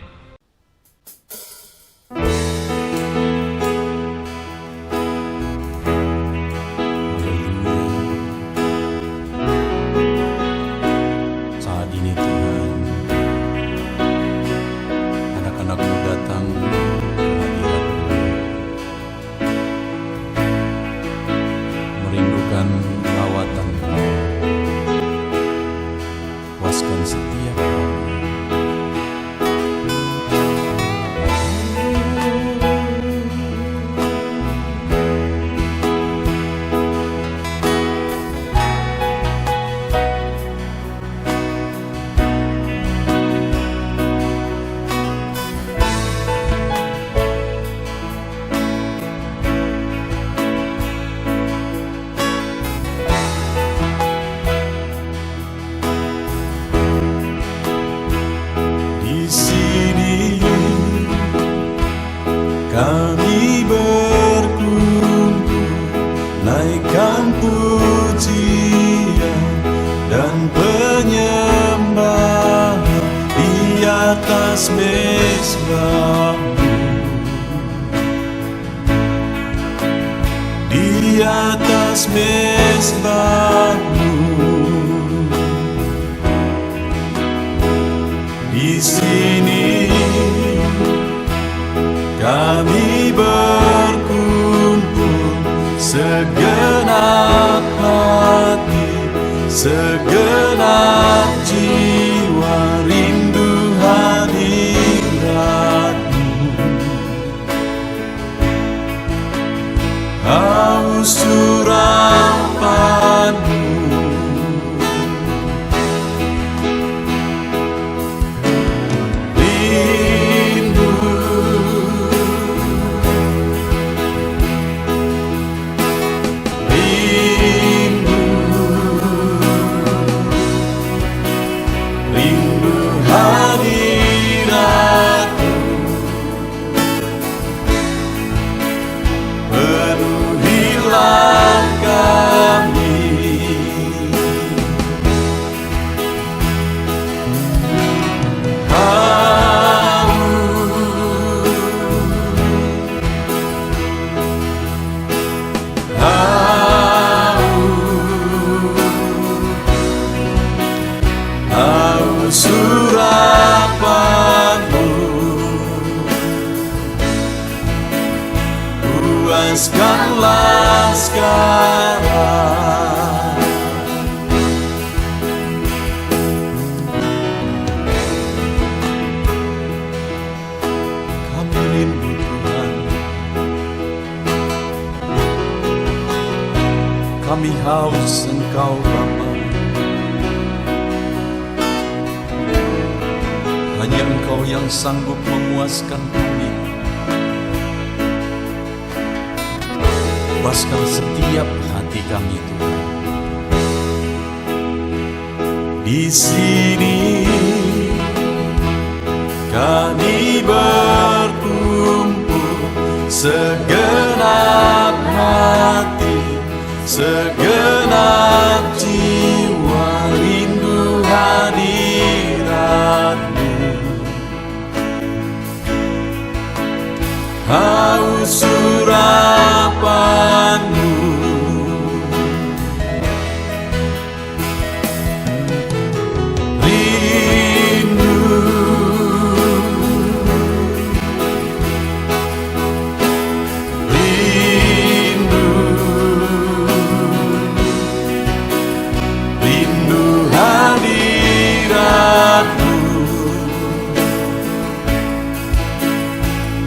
Merindukan lawatan, puaskan setiap kami. Kami berkumpul, naikkan pujian dan penyembahan di atas mezbah-Mu, di atas mezbah-Mu. Di sini kami berkumpul, segenap hati, segenap jiwa, rindu hadirat-Mu, haus urapan-Mu. Surapan-Mu, puaskanlah sekarang. Kami rindu Tuhan, kami haus Engkau Bapa. Hanya Engkau yang sanggup memuaskan kami. bebaskan setiap hati kami Tuhan. Di sini kami berkumpul, segenap hati, segenap jiwa, rindu hadirat-Mu, haus urapan-Mu.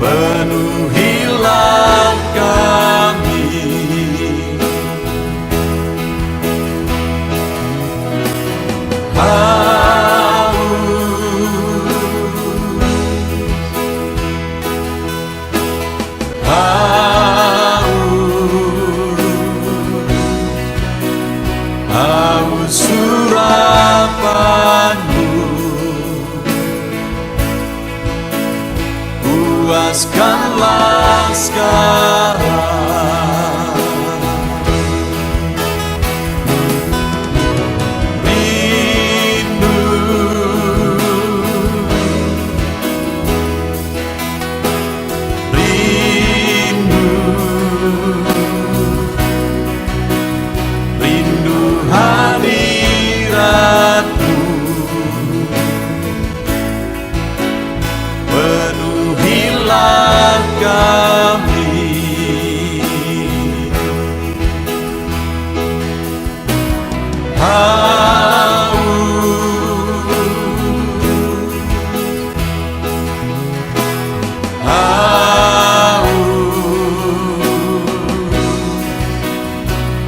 Penuhilah kami, haus urapan-Mu, puaskanlah sekarang. Rindu, rindu, rindu hadirat-Mu, penuhilah kami.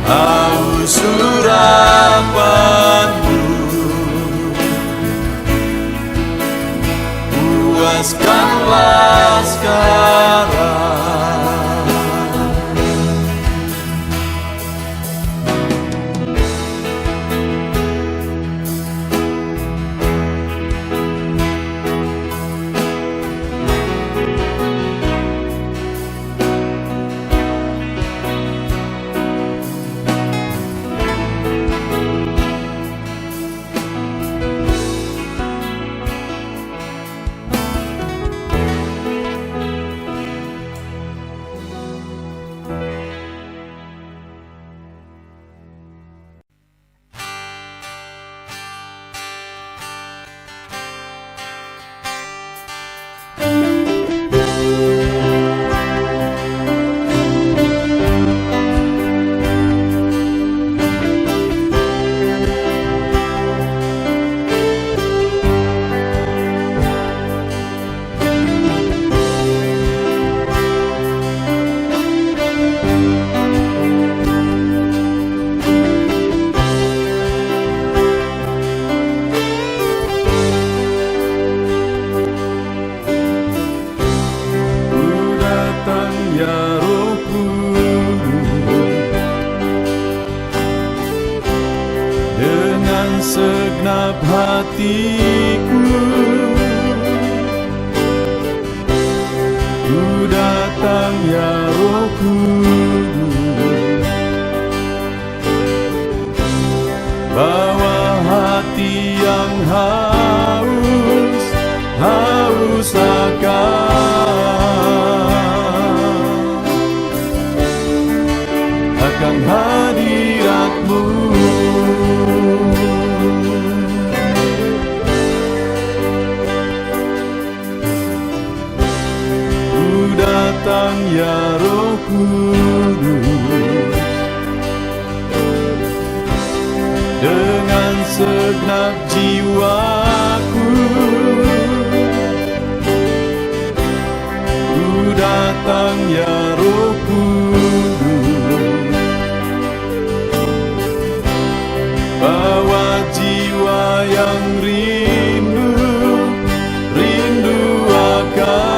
Haus urapan-Mu, puaskanlah sekarang. Segenap hatiku, ku datang ya Roh Kudus, bawa hati yang haus, haus akan hadirat-Mu. Datang ya Roh Kudus, dengan segenap jiwaku, ku datang ya Roh Kudus, bawa jiwa yang rindu, rindu akan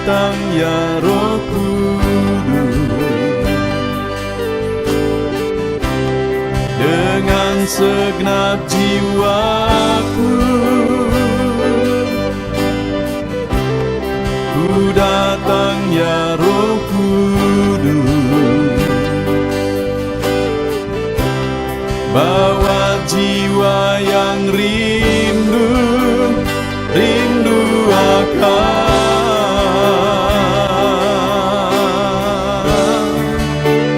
datang ya Roh Kudus, dengan segenap jiwaku ku datang ya Roh Kudus, bawa jiwa yang rindu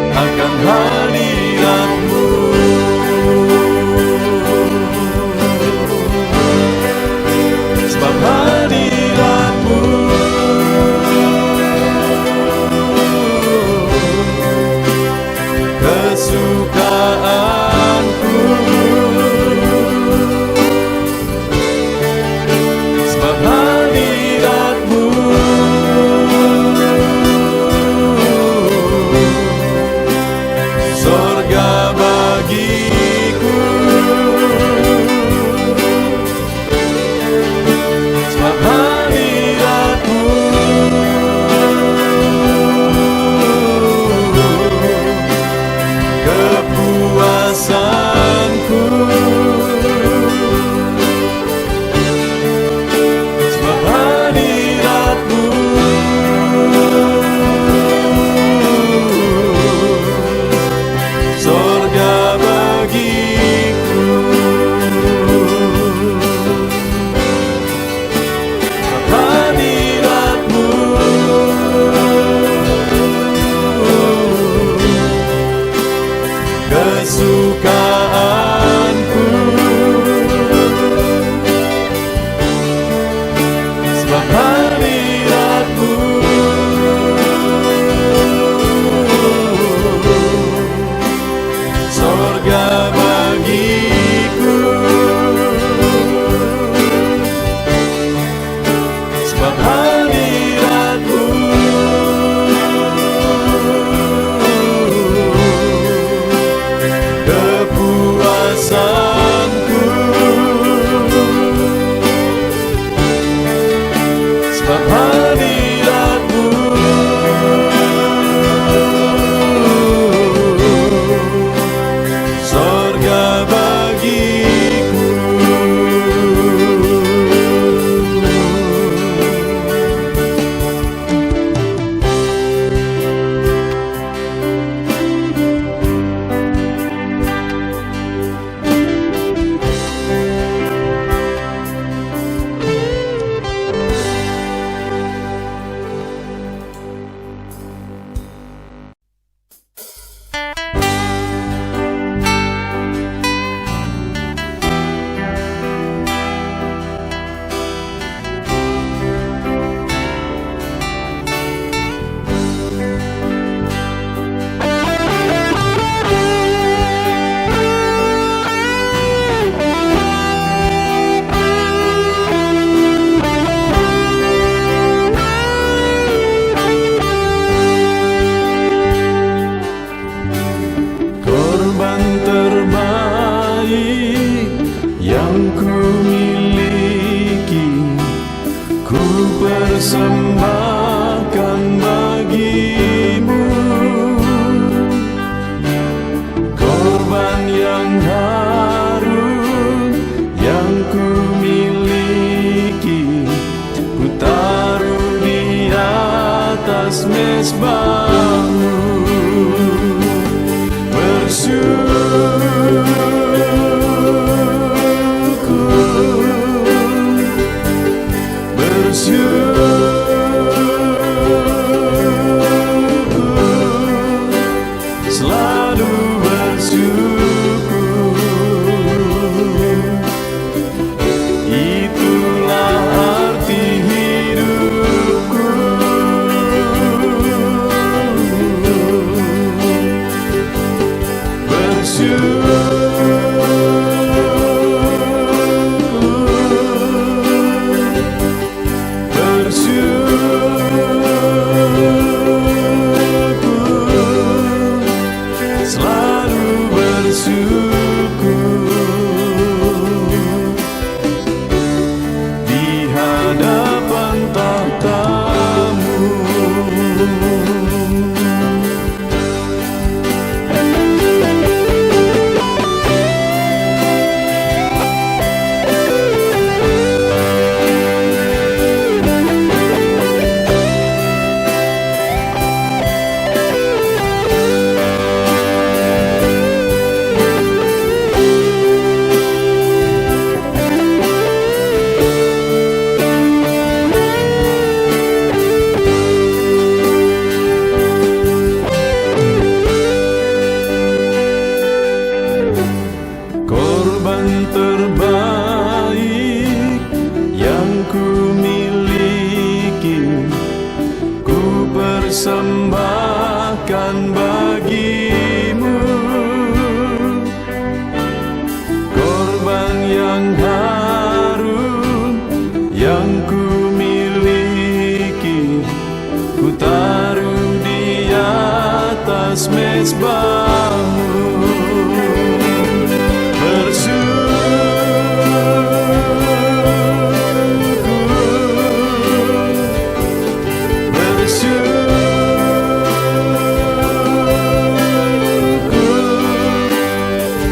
akan hadirat-Mu. Sebab hadirat-Mu kesukaanku, sebab hadirat-Mu sorga bagiku, sebab hadirat-Mu kepuasanku, sebab hadirat-Mu sorga bagiku, sebab hadirat-Mu kesukaanku, sebab hadirat-Mu sorga bagiku, sebab hadirat-Mu kepuasanku, sebab hadirat-Mu sorga bagiku. Korban terbaik yang ku miliki, ku persembahkan bagi-Mu. Korban yang harum yang ku miliki, ku taruh di atas mezbah-Mu. Selalu bersyukur, itulah arti hidupku. Bersyukur persembahkan bagimu, korban yang harum yang ku miliki, ku taruh di atas mezbahmu.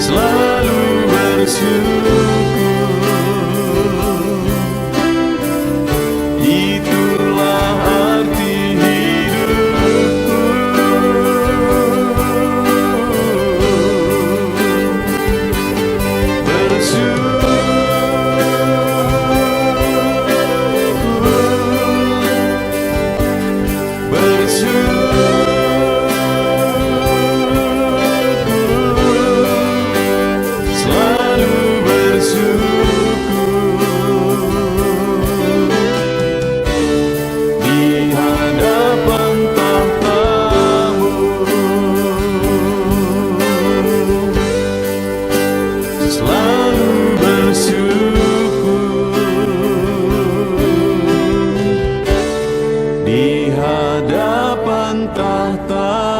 Selalu bersyukur, itulah arti hidupku. Selalu bersyukur di hadapan tahta-Mu, selalu bersyukur di hadapan tahta